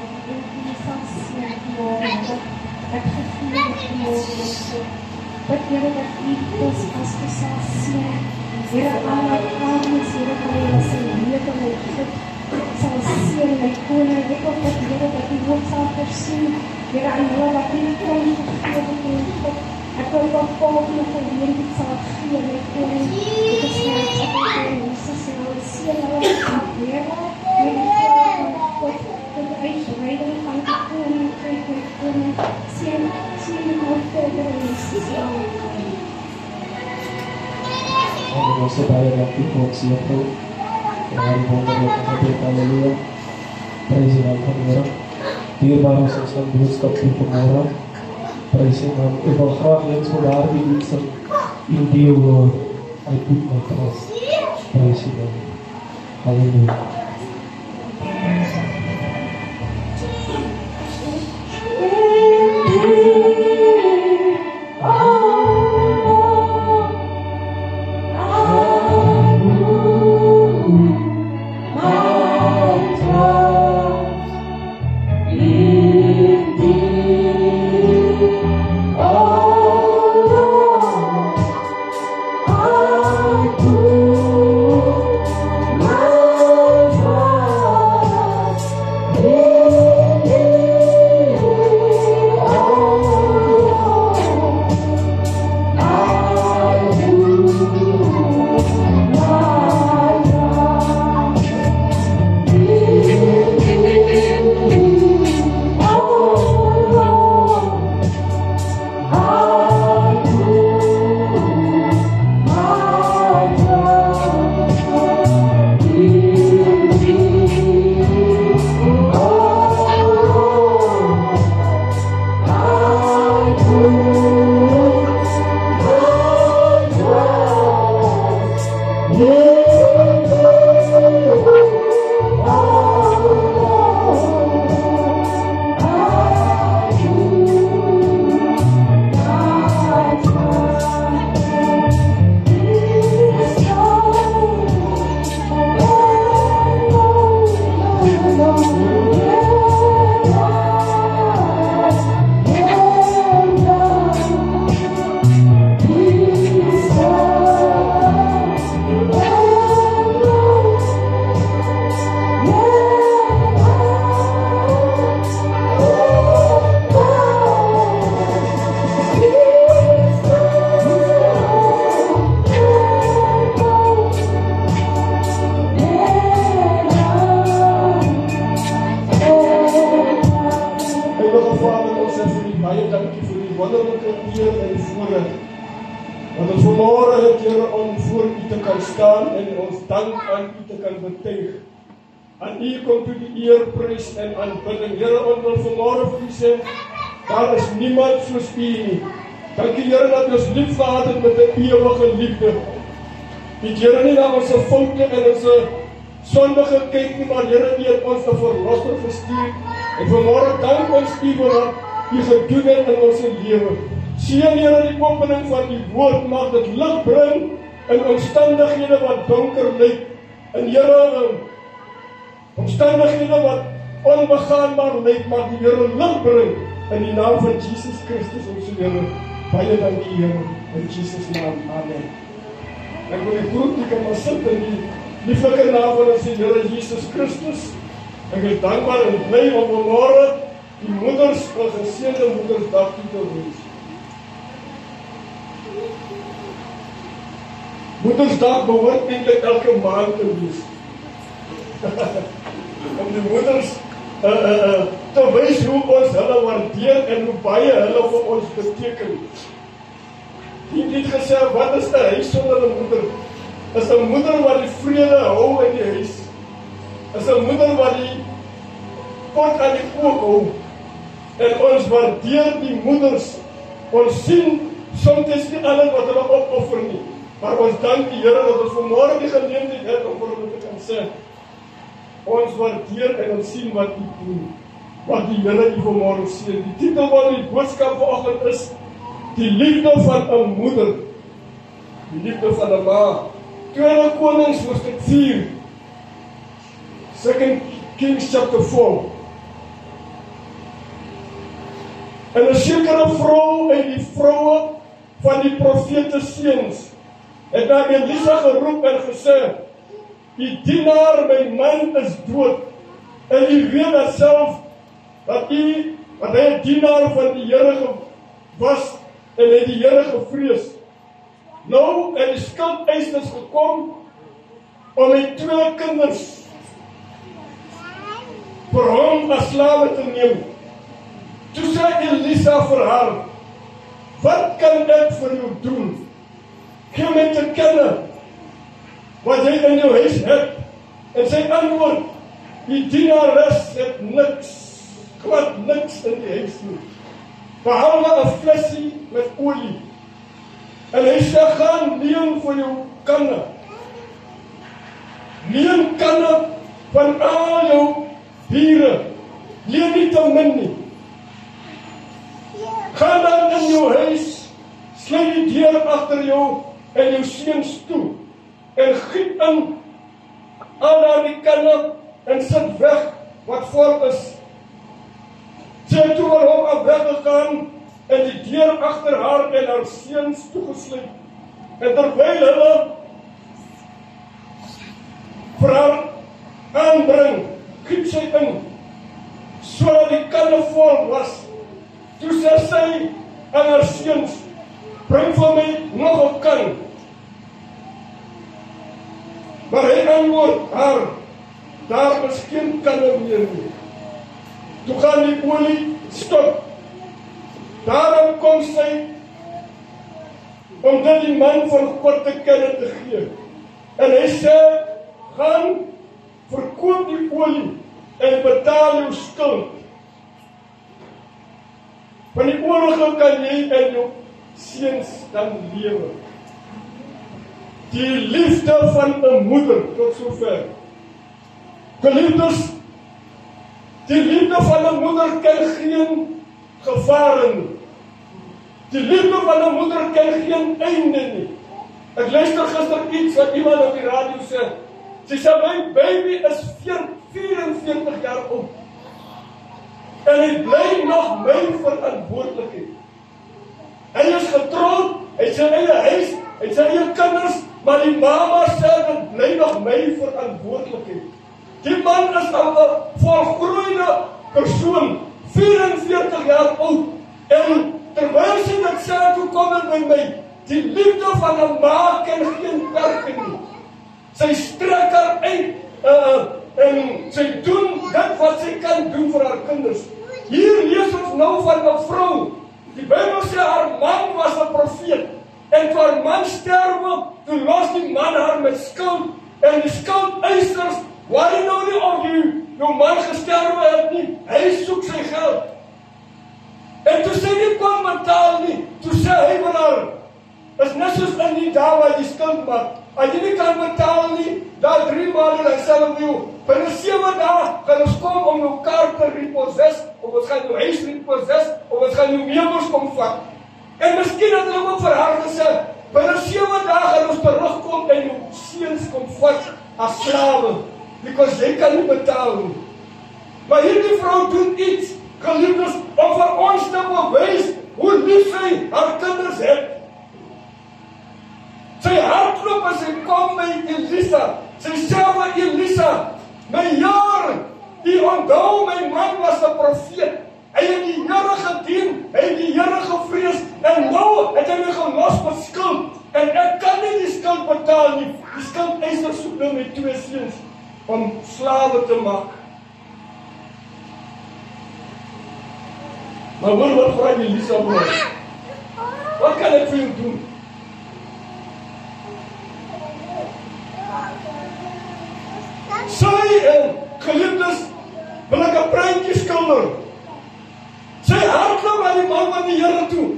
Isang siya kilala. At kakilala ko. Pagkira na itos pasto sa siya. Ira anak kami sila kaya sa iya ko na ikot. Sa siya na ikuna. Ito pagkira na ikot sa person. Ira ang wala pinitong ikot. At kung po na kagilid sa siya na ikuna. Ito siya sa kanya sa siya na wala sa pera. May ikot. Kung ay siya na pangkakuna. Siya na siya. Ang sa bayan natin po siya po. Kaya po na rin ang kapit. Halleluja. Praise the Lord. Halleluja. Dierbaar is ons dan boodskap voor vanmorgen. Praise the Lord. Ik wil graag eens voor de harde diensten in die Lord. I put my trust. Praise the Lord. Halleluja. I put my Here, om voor u te kan staan en ons dank aan u te kan betuig. Aan u kom toe die eer, prys en aanbidding. Here, ons wil vanmôre vir u sê, daar is niemand soos u nie. Dankie Here dat u ons lief gehad het met 'n ewige liefde. U het Here nie na ons foute en ons sonde gekyk nie, maar Here, u het ons 'n verlosser gestuur. En vanmôre dank ons u vir wat u gedoen het in ons lewe. Seën Here die opening van die woord, mag dit lig bring in omstandighede wat donker lyk. En Here, omstandighede wat onbegaanbaar lyk, mag die Here lig bring in die naam van Jesus Christus ons Here. Baie dankie Here, in Jesus naam. Amen. Ek wil die groet, ek kan maar sit in die lieflike naam van ons Here Jesus Christus. Ek is dankbaar en bly om vanmôre die moeders 'n geseënde Moedersdag toe te wens. Moedersdag behoort eintlik elke maand te wees. Om die moeders te wys hoe ons hulle waardeer en hoe baie hulle vir ons beteken. Die het gesê, wat is 'n huis sonder 'n moeder? Is 'n moeder wat die vrede hou in die huis. Is 'n moeder wat die pot aan die kook hou. En ons waardeer die moeders. Ons sien soms nie alles wat hulle opoffer nie. Maar ons dank die Here dat ons vanmôre die geleentheid het om vir hulle te kan sê, ons waardeer en ons sien wat u doen. Wat die Here u vanmôre seën. Die titel van die boodskap vanoggend is die liefde van 'n moeder. Die liefde van 'n ma. 2 Konings hoofstuk 4. 2 Kings chapter 4. En 'n sekere vrou uit die vroue van die profete seuns het na Elisa geroep en gesê, die dienaar, my man is dood. En u weet dat self, dat hy 'n dienaar van die Here was, en hy die Here gevrees. Nou, en die skuldeisers gekom, om my 2 kinders, vir hom as slawe te neem. Toe sê Elisa vir haar, wat kan ek vir jou doen? Gee my te kenne wat jy in jou huis het. En sy antwoord, die dienares het niks, glad niks in die huis nie, behalwe 'n flesie met olie. En hy sê, gaan leen vir jou kanne. Leen kanne van al jou bure. Leen nie te min nie. Gaan dan in jou huis, sluit die deur agter jou en jou seuns toe, en giet in al daardie kanne en sit weg wat vol is. Sy het toe van hom af weggegaan en die deur agter haar en haar seuns toegesluit. En terwyl hulle vir haar aanbring, giet sy in, sodat die kanne vol was. Toe sê sy aan haar seuns, bring vir my nog 'n kan. Maar hy antwoord haar, daar is geen kanne meer nie. Toe gaan die olie stop. Daarom kom sy, om dit die man van God te kenne te gee. En hy sê, gaan, verkoop die olie, en betaal jou skuld. Van die oorlog kan jy en jou seuns dan lewe. Die liefde van 'n moeder, tot sover. Geliefdes, die liefde van 'n moeder ken geen gevare nie. Die liefde van 'n moeder ken geen einde nie. Ek luister gister iets wat iemand op die radio sê. Sy sê, my baby is 44 jaar oud. En hy bly nog my verantwoordelikheid. Hy is getroud, hy het sy eie huis, hy het sy eie kinders, maar die mama sê, dit bly nog my verantwoordelikheid. Die man is al 'n volgroeide persoon, 44 jaar oud, en terwyl sy dit sê, toe kom dit by my, die liefde van 'n ma ken geen perke nie. Sy strek haar uit, en sy doen dit wat sy kan doen vir haar kinders. Hier lees ons nou van 'n vrou. Die Bybel sê haar man was 'n profeet. En vir man sterwe, toe los die man haar met skuld. En die skuldeisers, worry nou nie of jou man gesterwe het nie. Hy soek sy geld. En toe sy nie kon betaal nie, toe sê hy vir haar, is net soos in die dae waar die skuld maak. As jy nie kan betaal nie, daar 3 maande, dan sê hulle vir jou, binne 7 dae gaan ons kom om jou kaart te repossess, of ons gaan jou huis repossess, of ons gaan jou meubels kom vat. En miskien het hulle ook vir haar gesê, binne 7 dae gaan ons terugkom en jou seuns kom vat as slawe, because jy kan nie betaal nie. Maar hierdie vrou doen iets, geliefdes, om vir ons te bewys hoe lief sy haar kinders het. Sy hardloop en sy kom by Elisa. Sy sê vir Elisa, my Heer, die onthou my man was 'n profeet. Hy het die Here gedien, hy het die Here gevrees, en nou het hy my gelos met skuld. En ek kan nie die skuld betaal nie. Die skuldeiser soek nou my 2 seuns om slawe te maak. Maar hoor wat vra Elisa voor. Wat kan ek vir jou doen? Sy geliefdes wil ek 'n prentjie skilder. Sy hardloop aan die man van die Here toe,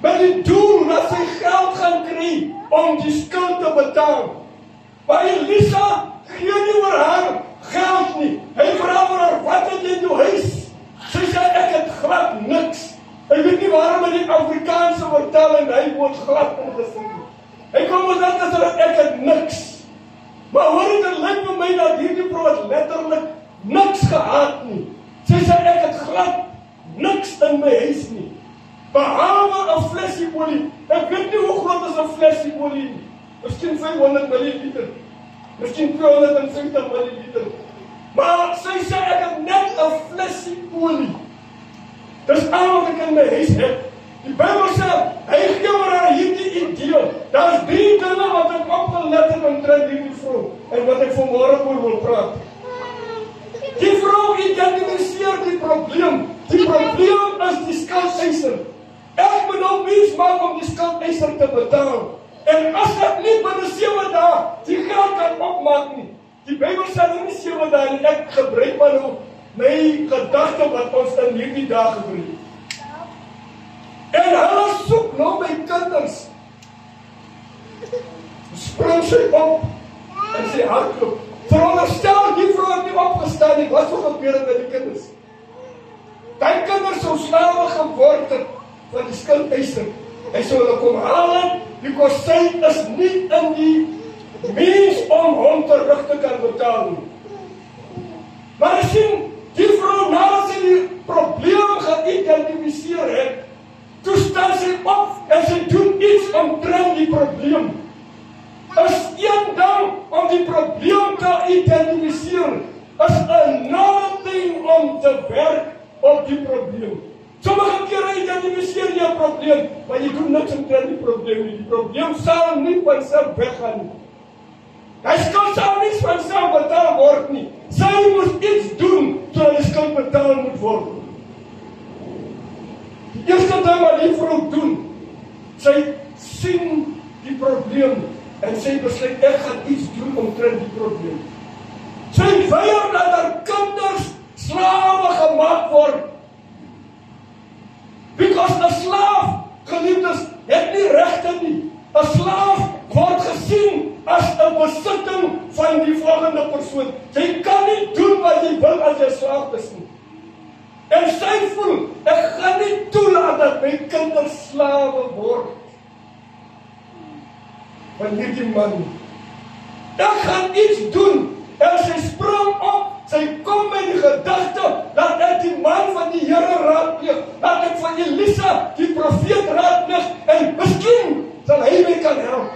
met die doel dat sy geld gaan kry om die skuld te betaal. Maar Elisa gee nie oor haar geld nie. Hy vra vir haar, wat het jy in jou huis? Sy sê, ek het glad niks. Ek weet nie waarom in die Afrikaanse vertaling hy woord glad ingesit nie. Hy kom ons net as ek het niks. Maar hoor dit lyk vir my dat hierdie vrou het letterlik niks gehad nie. Sy sê, ek het glad niks in my huis nie. Behalwe 'n flesie olie. Ek weet nie hoe groot is 'n flesie olie nie. Miskien 500 ml. Miskien 250 ml. Maar sy sê, ek het net 'n flesie olie. Dis al wat ek in my huis het. Die Bybel sê, hy gee oor haar hierdie idee. Daar is 3 dinge wat ek opgelet het omtrent hierdie vrou, en wat ek vanmôre oor wil praat. Die vrou identifiseer die probleem. Die probleem is die skuldeiser. Ek moet nou mens maak om die skuldeiser te betaal. En as ek nie binne 7 dae die geld kan opmaak nie. Die Bybel sê nie 7 dae nie. Ek gebruik maar nou my gedagte wat ons in hierdie dag gebruik. En hulle soek nou my kinders. Spring sy op en sy hardloop. Veronderstel die vrou het nie opgestaan nie. Wat sou gebeur het met die kinders? Die kinders sou slawe geword het van die skuldeiser. Hy sou hulle kom haal het, because sy is nie in die means om hom terug te kan betaal nie. Maar as sien, die vrou nadat sy die probleem geïdentifiseer het, toe staan sy op en sy doen iets omtrent die probleem. Is een ding om die probleem te identifiseer, is another thing om te werk op die probleem. Sommige kere identifiseer jy 'n probleem, maar jy doen niks omtrent die probleem nie. Die probleem sal nie van self weggaan nie. Hy skuld sal nie van self betaal word nie. Sy moet iets doen, sodat die skuld betaal moet word. Die eerste ding wat die vrou doen, sy sien die probleem, en sy besluit, ek gaan iets doen omtrent die probleem. Sy weier dat haar kinders slawe gemaak word. Because 'n slaaf, geliefdes, het nie regte nie. 'n Slaaf word gesien as 'n besitting van die volgende persoon. Jy kan nie doen wat jy wil as jy slaaf is nie. En sy voel, ek gaan nie toelaat dat my kinders slawe word van hierdie man. Ek gaan iets doen. En sy spring op, sy kom met die gedagte, dat ek die man van die Here raadpleeg, dat ek van Elisa, die profeet raadpleeg, en miskien sal hy my kan help.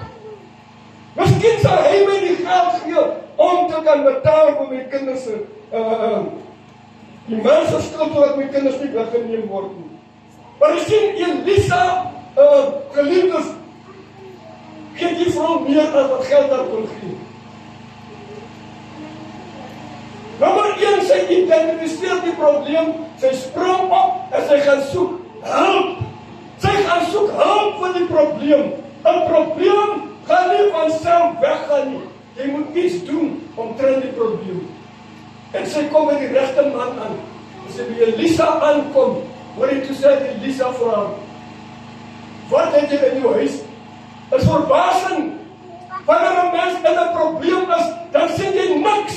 Miskien sal hy my die geld gee, om te kan betaal vir my kinders, die mense skuld, dat my kinders nie weggeneem word nie. Maar jy sien, Elisa, geliefdes, gee die vrou meer as wat geld daar kon gee. Nommer 1, sy identifiseer die probleem, sy spring op en sy gaan soek hulp. Sy gaan soek hulp vir die probleem. 'n probleem gaan nie van self weggaan nie. Jy moet iets doen omtrent die probleem. En sy kom met die regte man aan. As sy by Elisa aankom, hoor jy toe sê Elisa vir haar, wat het jy in jou huis? Is verbasing. Wanneer 'n mens in 'n probleem is, dan sien jy niks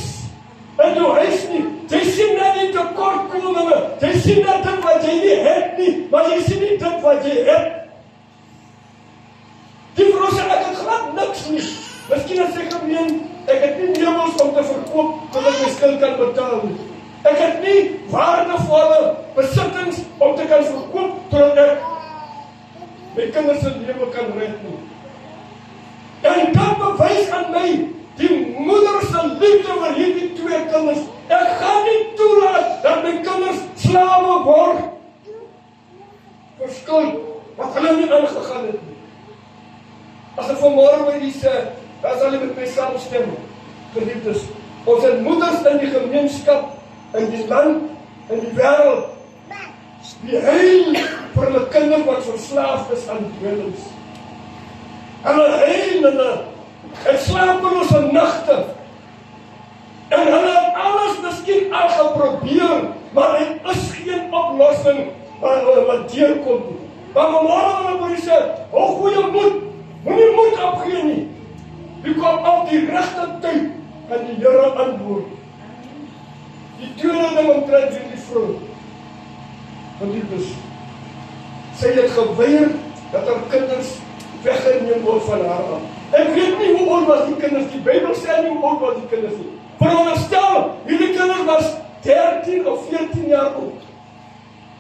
in jou huis nie. Jy sien net die tekortkominge. Jy sien net dit wat jy nie het nie, maar jy sien nie dit wat jy het. Die vrou sê, ek het glad niks nie. Miskien het sy gemeen, ek het nie meubels om te verkoop, sodat my skuld kan betaal nie. Ek het nie waardevolle besittings om te kan verkoop, sodat ek my kinders se lewe kan red nie. En dit bewys aan my, die moeder se liefde vir hierdie twee kinders. Ek gaan nie toelaat dat my kinders slawe word vir skuld wat hulle nie aangegaan het nie. As ek vanmôre by die sê, dan sal jy met my saamstem, geliefdes. Ons het moeders in die gemeenskap, in die land, in die wêreld, die heil vir hulle kinders wat verslaafd is aan dwelms. Hulle heil en slapelose nagte. En hulle het alles miskien al geprobeer, maar er is geen oplossing wat deurkom nie. Maar vanmôre wil ek vir julle sê, hou goeie moed, moenie moed opgee nie. Die kom op die regte tyd en die Here antwoord. Die tweede ding omtrent hierdie vrou, want dit is, sy het geweier dat haar kinders weggeneem word van haar af. Ek weet nie hoe oud was die kinders, die Bybel sê nie hoe oud was die kinders nie. Veronderstel, hierdie kinders was 13 of 14 jaar oud.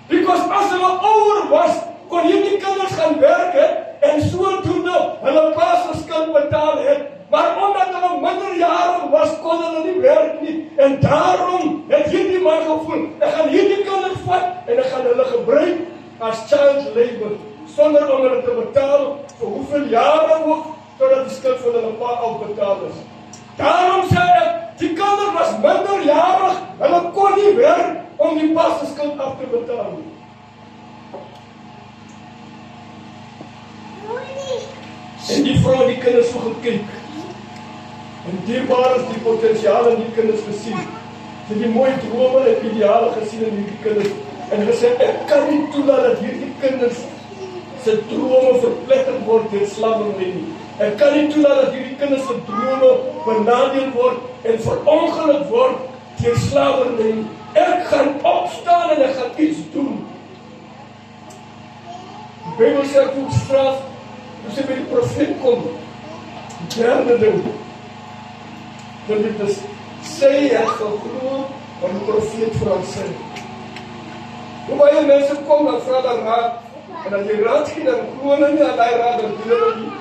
Because as hulle ouer was, kon hierdie kinders gaan werk het, en sodoende hulle pa se skuld betaal het. Maar omdat hulle minderjarig was, kon hulle nie werk nie. En daarom het hierdie man gevoel, ek gaan hierdie kinders vat, en ek gaan hulle gebruik as child labor, sonder om hulle te betaal, vir hoeveel jare ook, totdat die skuld van hulle pa afbetaal is. Daarom sê ek, die kinders was minderjarig, hulle kon nie werk om die pa se skuld af te betaal nie. En die vrou het die kinders so gekyk. En dierbaar is die potensiaal in die kinders gesien. Sy het die mooi drome en ideale gesien in hierdie kinders. En gesê, ek kan nie toelaat dat hierdie kinders se drome verpletter word deur slawerny nie. Ek kan nie toelaat dat hierdie kinders se drome benadeel word en verongeluk word deur slawerny nie. Ek gaan opstaan en ek gaan iets doen. Die Bybel sê toe straf, toe sy by die profeet kom, die derde ding, want dit is, sy het geglo wat die profeet vir haar sê. Hoe baie mense kom, dan vra dan raad, en as jy raad gee, dan glo hulle nie aan die raad, dan doen hulle nie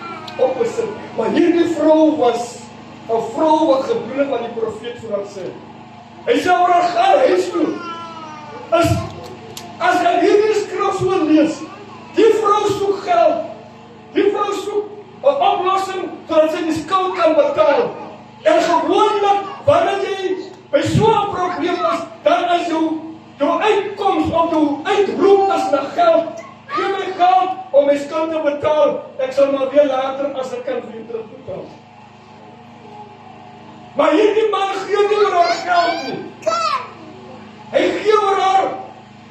opgesit. Maar hierdie vrou was 'n vrou wat gedoen het wat die profeet vir haar sê. Hy sê oor haar gaan huis toe. As jy hierdie skrif so lees, die vrou soek geld, die vrou soek 'n oplossing sodat sy die skuld kan betaal. En gewoonlik, wanneer jy by so 'n probleem is, dan is jou uitkoms of jou uitroep is na geld. Gee my geld om my skuld te betaal. Ek sal maar weer later as ek kan weer terugbetaal. Maar hierdie man gee nie oor haar geld nie. Hy gee oor haar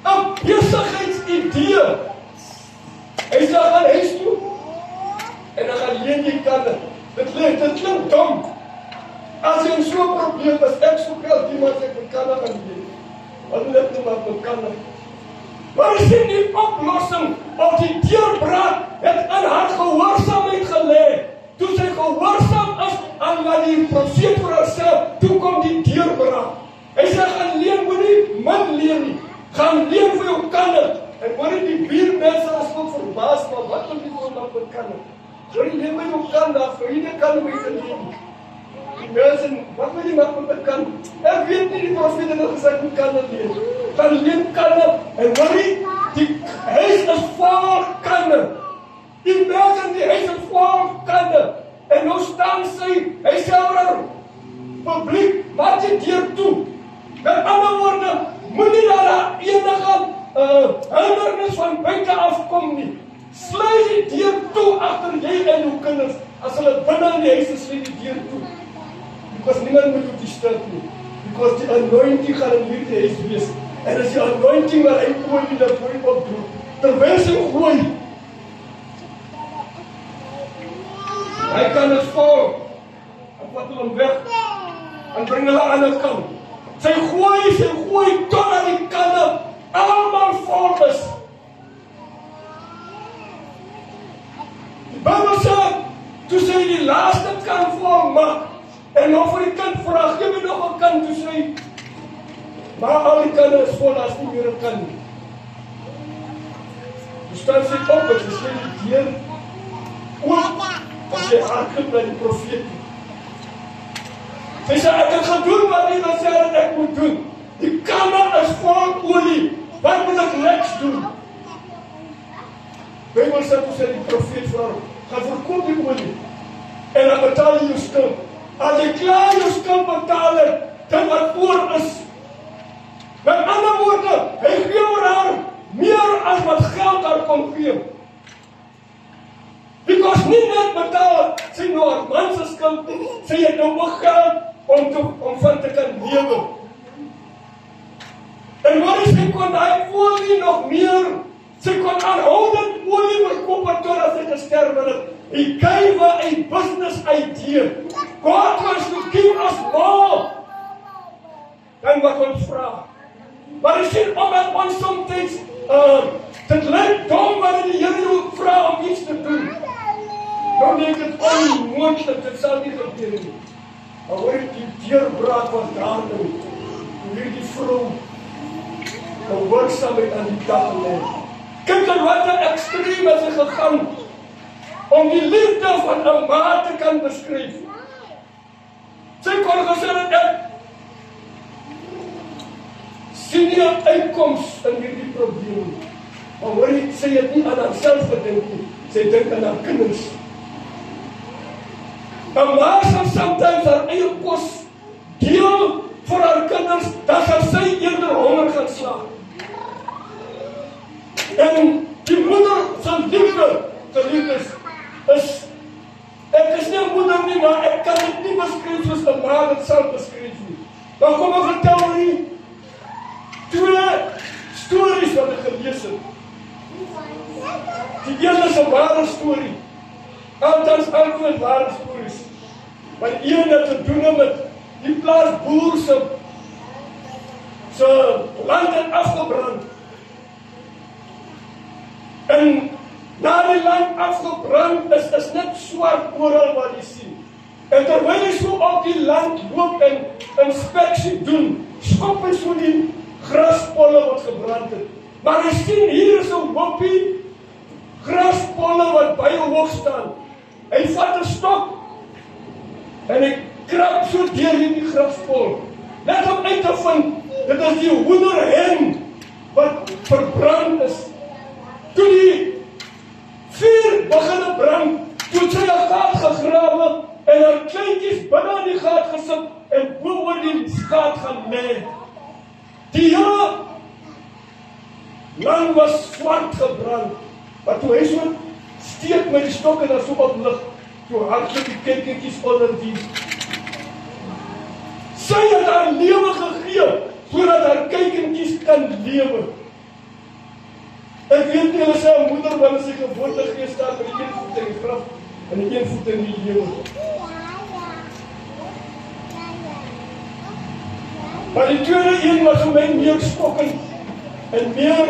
'n besigheidsidee. Hy sê gaan huis toe en dan gaan leen die kanne. Dit klink dom. As jy in so 'n probleem is, ek soek geld, iemand sê ek kan gaan leen. Wat wil ek doen met kanne? Maar is dit die oplossing of die deurbraak het in haar gehoorsaamheid gelê? Toe sy gehoorsaam is aan wat die profeet vir haar sê, toe kom die deurbraak. Hy sê gaan leen, moenie min leen nie. Gaan leen vir jou kanne. En hoor die buurmense is ook verbaas, maar wat wil die vrou nou met kanne? Hoor jy leen my jou kanne, vir hierdie kanne my te leen. Die mense, wat wil jy maak met kanne? Ek weet nie, die profeet het gesê, ek moet kanne leen. Gaan leen kanne, en hoor jy, die huis is vol kanne. Die mense in die huis is vol kanne. En nou staan sy, hy sê oor haar publiek, maak jy deur toe. Met ander woorde, moenie daar enige hindernis van buite afkom nie. Sluit die deur toe agter jy en jou kinders. As hulle binne in die huis is, sluit die deur toe. Because niemand moet jou disturb nie. Because die anointing gaan in hierdie huis wees. En as die anointing waar hy olie dat gooi opdoen, terwyl sy gooi, hy kan het vol, en vat hulle weg, en bring hulle aan die kant. Sy gooi, totdat die kanne allemaal vol is. Die Bybel sê, toe sy die laaste kan vol maak, en nog vir die kind vraag, gee my nog 'n kan, toe sê, maar al die kanne is vol, as nie meer 'n kan nie. Toe staan sy op, en sy sê die deur oop, en sy hardloop na die profeet. Sy sê, ek het gedoen wat nie wat sê dat ek moet doen. Die kanne is vol olie, wat moet ek niks doen? Bybel sê, toe sê die profeet vir haar, gaan verkoop die olie, en dan betaal jy jou skuld. As jy klaar jou skuld betaal het, dan wat oor is. Met ander woorde, hy gee oor haar meer as wat geld haar kon gee. Because nie net betaal, sy nou haar man se skuld, sy het nou ook geld om van te kan lewe. En wat is sy kon hy olie nog meer, sy kon aanhoudend olie verkoop totdat sy gesterf het. He gave her a business idea. God wants to give us more than wat ons vra. Maar ek sien omdat ons soms dit lyk dom wanneer die Here jou vra om iets te doen. Dan denk ek onmoontlik, dit sal nie gebeur nie. Maar hoor die deurbraak was daar nou. Hoe hierdie vrou gewerksaamheid aan die dag lê. Kyk dan wat 'n ekstreem is hy gegaan om die liefde van 'n ma te kan beskryf. Sy kon gesê dat ek sien nie 'n uitkoms in hierdie probleem. Maar hoor jy, sy het nie aan haarself gedink nie. Sy dink aan haar kinders. 'n ma sal sometimes haar eie kos deel vir haar kinders, dan sal sy eerder honger gaan slaap. En die moeder sal liefde, geliefdes, ek is nie 'n moeder nie, maar ek kan dit nie beskryf soos 'n ma dit sal beskryf nie. Dan kom ek vertel nie 2 stories wat ek gelees het. Die een is 'n ware storie. Althans, altyd ware stories. Maar die een het te doen met die plaasboer se land het afgebrand. En na die land afgebrand is net swart oral wat jy sien. En terwyl hy so op die land loop en inspeksie doen, skop hy so die graspolle wat gebrand het. Maar hy sien hier is 'n hoopie graspolle wat baie hoog staan. Hy vat 'n stok en hy krap so deur die graspol. Net om uit te vind, dit is die hoenderhen wat verbrand is. Toe die vuur begin brand, toe sy 'n gat gegrawe en haar kleintjies binne in die gat gesit en bo oor die gat gaan lê. Die hele land was swart gebrand. Maar toe hy so steek met die stok en dan so op lig, toe hardloop die kindertjies onder die. Sy het haar lewe gegee, sodat haar kindertjies kan lewe. Ek weet nie, hulle sê 'n moeder wanneer sy geboorte gee, staan met die een voet in die graf en die een voet in die lewe. Maar die tweede een was vir my meer skokkend en meer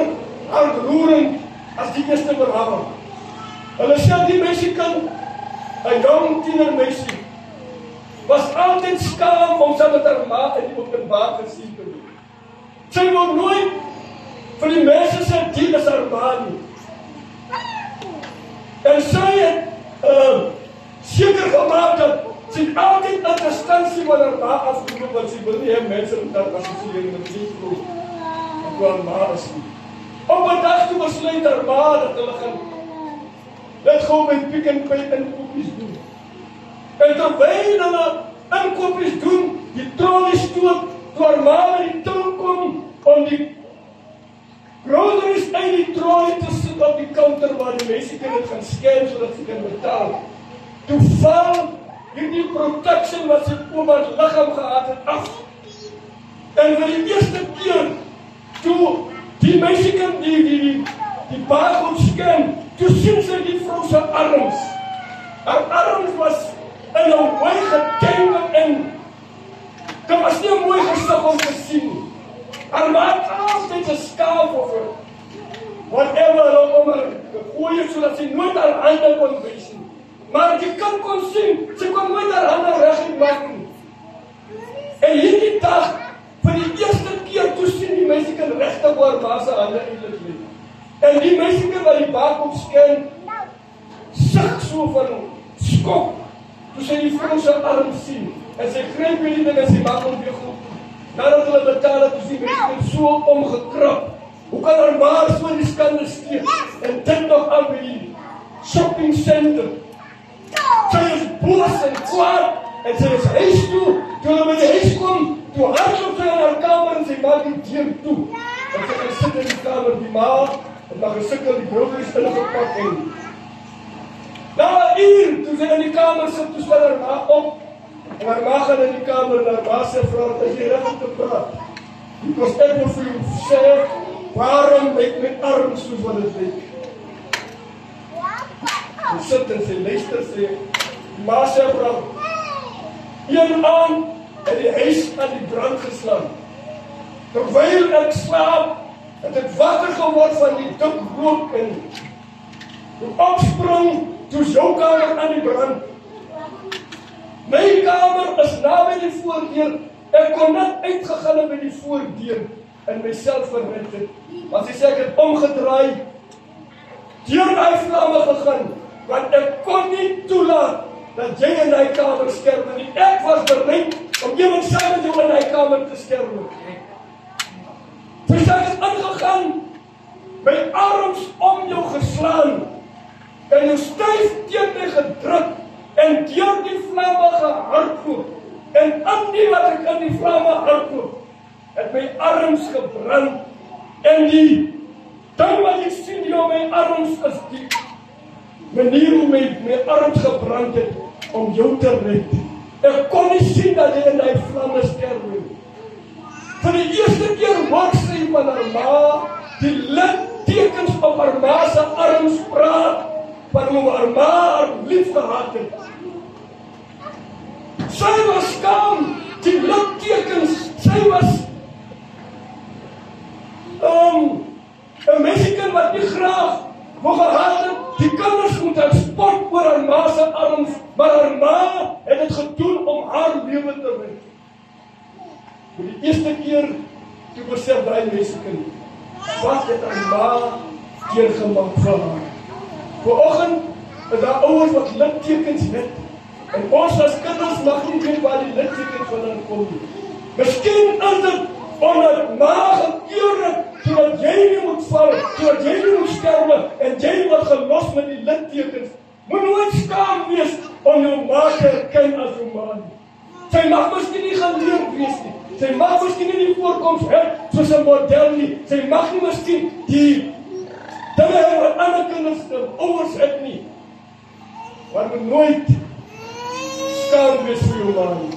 hartroerend as die eerste verhaal. Hulle sê die meisiekind, 'n jong tienermeisie, was altyd skaam om saam met haar ma in die openbaar gesien te word. Sy wou nooit vir die mense sê die is haar ma nie. En sy het seker gemaak dat sy altyd in distansie van haar ma afgeloop, want sy wil nie hê mense met haar assosieer met die vrou wat haar ma is nie. Op 'n dag toe besluit haar ma dat hulle gaan net gou met Pick n Pay inkopies doen. En terwyl hulle inkopies doen, die trolley stoot, toe haar ma met die til kom om die groceries uit die trolley te sit op die counter waar die mense kan dit gaan scan sodat sy kan betaal. Toe val hierdie protection wat sy oor haar liggaam gehad het af. En vir die eerste keer, toe die mense kan die barcode scan, toe sien sy die vrou se arms. Haar arms was in 'n mooi getangle en dit was nie 'n mooi gesig om te sien. Haar maak altyd 'n skaaf of whatever hulle om haar gooi sodat sy nooit haar hande kon wys nie. Maar die kind kon sien, sy kon nooit haar hande reguit maak nie. En hierdie dag, vir die eerste keer toe sien die mense kan regtig waar ma se hande eintlik lê. En die mense kan by die barcode scan, suk so van skok, toe sy die vrou se arm sien. En sy gryp hierdie ding en sy maak hom weer goed. Nadat hulle betaal het, is die mense so omgekrap. Hoe kan haar ma so in die skande steek? En dit nog aan by die shopping center. Sy is boos en kwaad en sy is huis toe. Toe hulle by die huis kom, toe hardloop sy in haar kamer en sy maak die deur toe. En sy gaan sit in die kamer, die ma het maar gesukkel die groceries ingepak en na 'n uur, toe sy in die kamer sit, toe staan haar ma op. En haar ma gaan in die kamer en haar ma sê, "Vrou, as jy reg om te praat. Because ek wil vir jou sê, waarom lyk my arm soos wat dit lyk?" Sy sit en sy luister, sê, "Ma sê, vrou, een aand het die huis aan die brand geslaan. Terwyl ek slaap, het ek wakker geword van die dik rook en toe opsprong, toe is jou kamer aan die brand. My kamer is naby die voordeur. Ek kon net uitgegaan by die voordeur en myself verred het. Want sy sê ek het omgedraai, deur die vlamme gegaan, want ek kon nie toelaat dat jy in die kamer sterwe nie. Ek was bereid om iemand saam met jou in die kamer te sterwe. Sy sê ek het ingegaan, my arms om jou geslaan, en jou styf teen my gedruk, en deur die vlamme gehardloop, en in die wat ek in die vlamme hardloop, het my arms gebrand, en die ding wat ek sien hier op my arms is die manier hoe my arms gebrand het, om jou te red. Ek kon nie sien dat jy in die vlamme sterwe. Vir die eerste keer hoor sy van haar ma, die littekens op haar ma se arms praat, van hoe haar ma haar lief gehad het. Sy was skaam, die littekens, sy was 'n meisiekind wat nie graag wou gehad het, die kinders moet haar spot oor haar ma se arms, maar haar ma het dit gedoen om haar lewe te red. Vir die eerste keer, toe besef daai meisiekind, wat het haar ma deurgemaak vir haar. Vanoggend is daar ouers wat littekens het, en ons as kinders mag nie weet waar die littekens vandaan kom nie. Miskien is dit omdat ma gekeur het, sodat jy nie moet val, sodat jy nie moet sterwe, en jy word gelos met die littekens. Moet nooit skaam wees om jou ma te herken as jou ma nie. Sy mag miskien nie geleerd wees nie. Sy mag miskien nie die voorkoms hê soos 'n model nie. Sy mag nie miskien die dinge hê wat ander kinders ouers het nie. Maar moet nooit skaam wees vir jou ma nie.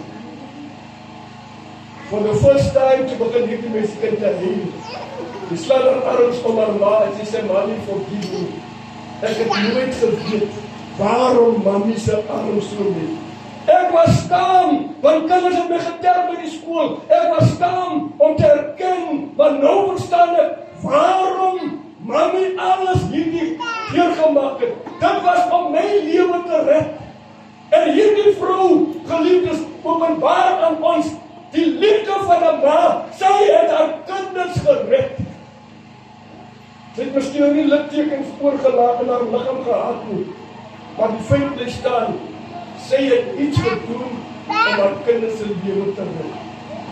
For the first time, toe begin hierdie meisiekind te huil. Die slaan haar arms om haar ma en sy sê, "Mommy, forgive me. Ek het nooit geweet waarom mami se arms so lê. Ek was skaam, want kinders het my geterg by die skool. Ek was skaam om te erken, want nou verstaan ek waarom mami alles hierdie deurgemaak het. Dit was om my lewe te red. En hierdie vrou, geliefdes, openbaar aan ons die liefde van 'n ma. Sy het haar kinders gered. Sy het miskien nie littekens oorgelaat in haar liggaam gehad nie, maar die feit bly staan, sy het iets gedoen om haar kinders se lewe te red.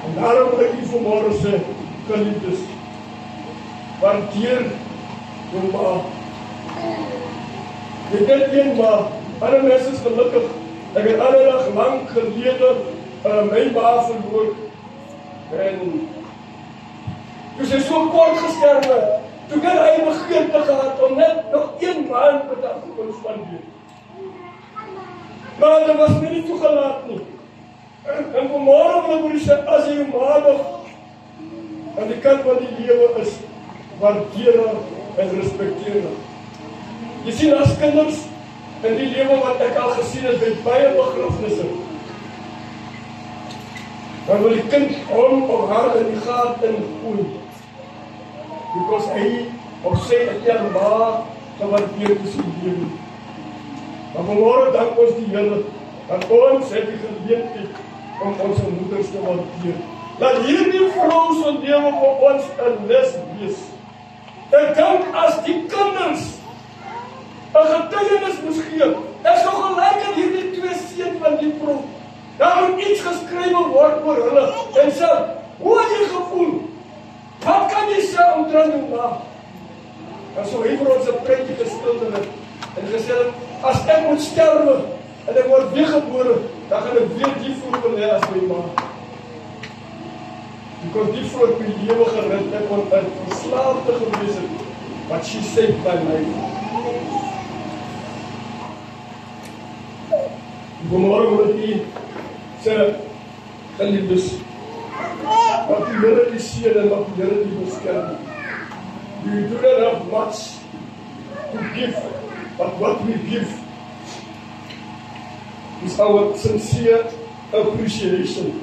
En daarom wil ek u vanmôre sê, geliefdes, waardeer jou ma. Jy het een ma, ander mense is gelukkig. Ek het ander dag lang gelede my ma verloor. En toe sy so kort gesterwe, Toe kan hy begeerte gehad om net nog 1 maand met haar te kon spandeer. Maar dit was nie toegelaat nie. En vanmorgen wil ek sê, as jy ma nog aan die kant van die lewe is, waardeer haar en respecteer haar. Jy sien as kinders in die lewe wat ek al gesien het, met baie begrafnisse, dan wil die kind hom of haar in die gaat ingooi. Because hy of sy het jou ma gewaardeer tussen die lewe. Maar vanmorgen dank ons die Here, dat ons het die geleentheid om onze moeders te waardeer. Laat hierdie vrou se lewe vir ons 'n les wees. Ek dink as die kinders 'n getuienis moes gee, is nog gelyk in hierdie 2 seuns van die vrou. Daar moet iets geskrywe word oor hulle en sê, hoe het jy gevoel? Wat kan jy sê omtrent jou ma? En so het vir ons 'n prentjie geskilder het en gesê, as ek moet sterwe en ek word weergebore, dan gaan ek weer die vrou wil hê as my ma. Because die vrou het my lewe gered, ek kon 'n verslaafde gewees het, but she saved my life. Vanmorgen wil ek sê, geliefdes, wat die Here die seën en wat die Here die beskerm. We do not have much to give, but what we give is our sincere appreciation.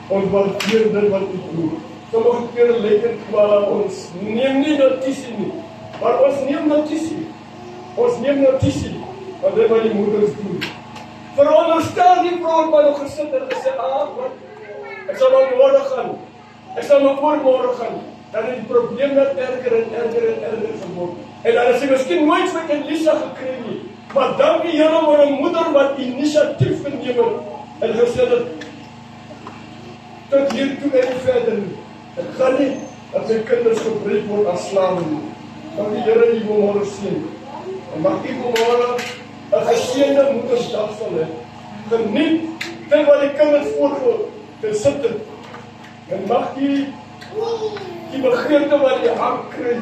Ons waardeer dit wat we doen. Sommige kere lyk dit waar ons neem nie notisie nie, maar ons neem notisie. Ons neem notisie van dit wat die moeders doen. Veronderstel die vrou maar nog gesit en gesê, wat? Ek sal maar môre gaan. Ek sal maar oormôre gaan. Dan is die probleem net erger en erger en erger geword. En dan is sy miskien nooit vir Elisa gekry nie. Maar dank die Here vir 'n moeder wat inisiatief geneem het en gesê het, tot hier toe en verder. Ek gaan nie dat sy kinders gebruik word as slawe nie. Dan die Here die môre seën. En mag die môre 'n geseënde Moedersdag sal hê. Geniet dit wat die kinders voorgesit het. En mag die begeerte wat die hart kry.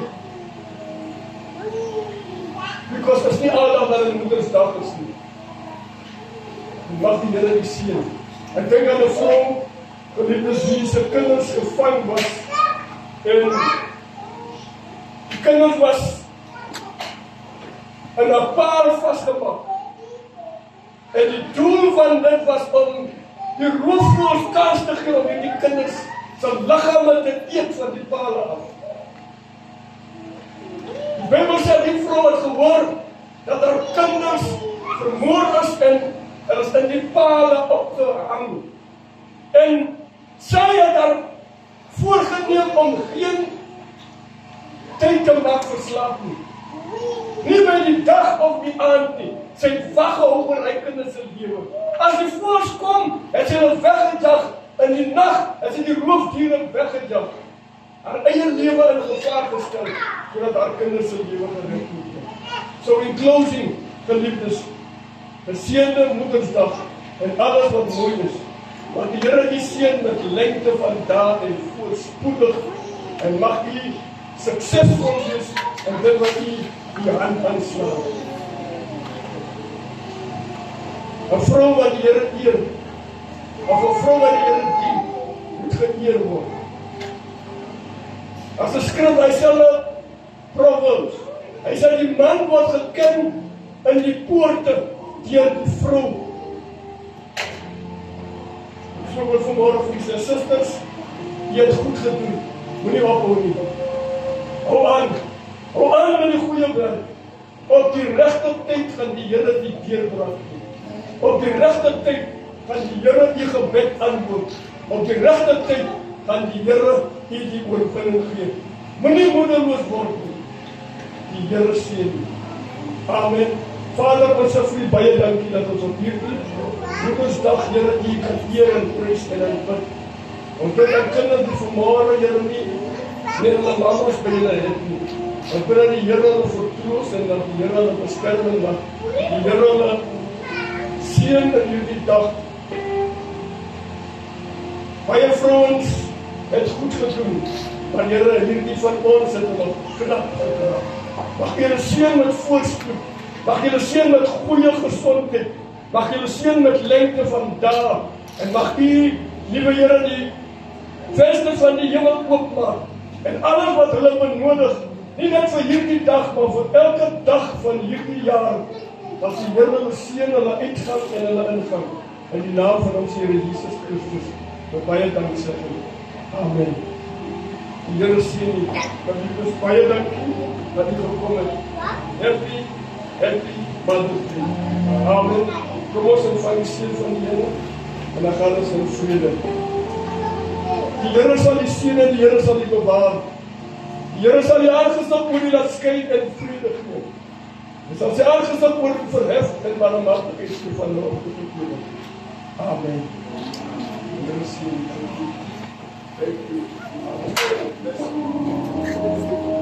Because is nie aldag dat het Moedersdag is nie. En mag die Here die seën. Ek dink aan 'n vrou, geliefdes, wie se kinders gevang was. En die kinders was in 'n paal vasgemaak. En die doel van dit was om die roofvoëls kans te gee om die kinders se liggame te eet van die pale af. Die Bybel sê die vrou het gehoor dat haar kinders vermoor is en hulle is in die pale opgehang. En sy het haar voorgeneem om geen tyd te maak vir slaap nie. Nie by die dag of die aand nie. Sy het wag gehou oor hy kinders se lewe. As die voëls kom, het sy hulle weggejag. In die nag het sy die roofdiere weggejag. Haar eie lewe in gevaar gestel, sodat haar kinders se lewe gered moet word. So in closing, geliefdes, geseënde Moedersdag en alles wat mooi is. Want die Here die seën met lengte van dae en voorspoedig en mag u suksesvol wees en dit wat u die hand aanslaan. 'n vrou wat die Here eer, of 'n vrou wat die Here dien, moet geëer word. As 'n skrif, hy sê hulle Proverbs, hy sê die man word geken in die poorte deur die vrou. So wil vanmôre vir sy susters, jy het goed gedoen, moenie ophou nie. Hou aan met die goeie werk. Op die regte tyd gaan die Here die deurbraak gee. Op die regte tyd gaan die Here die gebed antwoord. Op die regte tyd gaan die Here die oorwinning gee. Moenie moedeloos word nie. Die Here seën u. Amen. Vader, ons sê vir u baie dankie dat ons op hierdie Moedersdag, Here, u kan eer en prys en aanbid. Ons bid aan kinders die vanmôre, Here, nie hulle mamas by hulle het nie. Ons bid dat die Here hulle vertroos en dat die Here hulle beskerming mag. Die Here hulle seën in hierdie dag. Baie vrouens het goed gedoen. Maar Here, hierdie van ons het hulle knap gedra. Mag Here seën met voorspoed. Mag Here seën met goeie gesondheid. Mag Here seën met lengte van dae. En mag U, liewe Here, die vensters van die hemel oopmaak. En alles wat hulle benodig, nie net vir hierdie dag, maar vir elke dag van hierdie jaar, dat die Here hulle seën, hulle uitgang en hulle ingang. In die naam van ons Here Jesus Christus, met baie danksegging. Amen. Die Here seën U. Dat U is baie dankie dat U gekom het. Happy Mother's Day. Amen. Kom ons ontvang die seën van die Here en dan gaan ons in vrede. Die Here sal U seën en die Here sal U bewaar. Die Here sal U aangesig oor U laat skyn in vrede gee. Hy sal sy aangesig oor U verhef en barmhartigheid gee van nou tot die ewigheid. Amen. Die Here seën U. Thank you. Amen.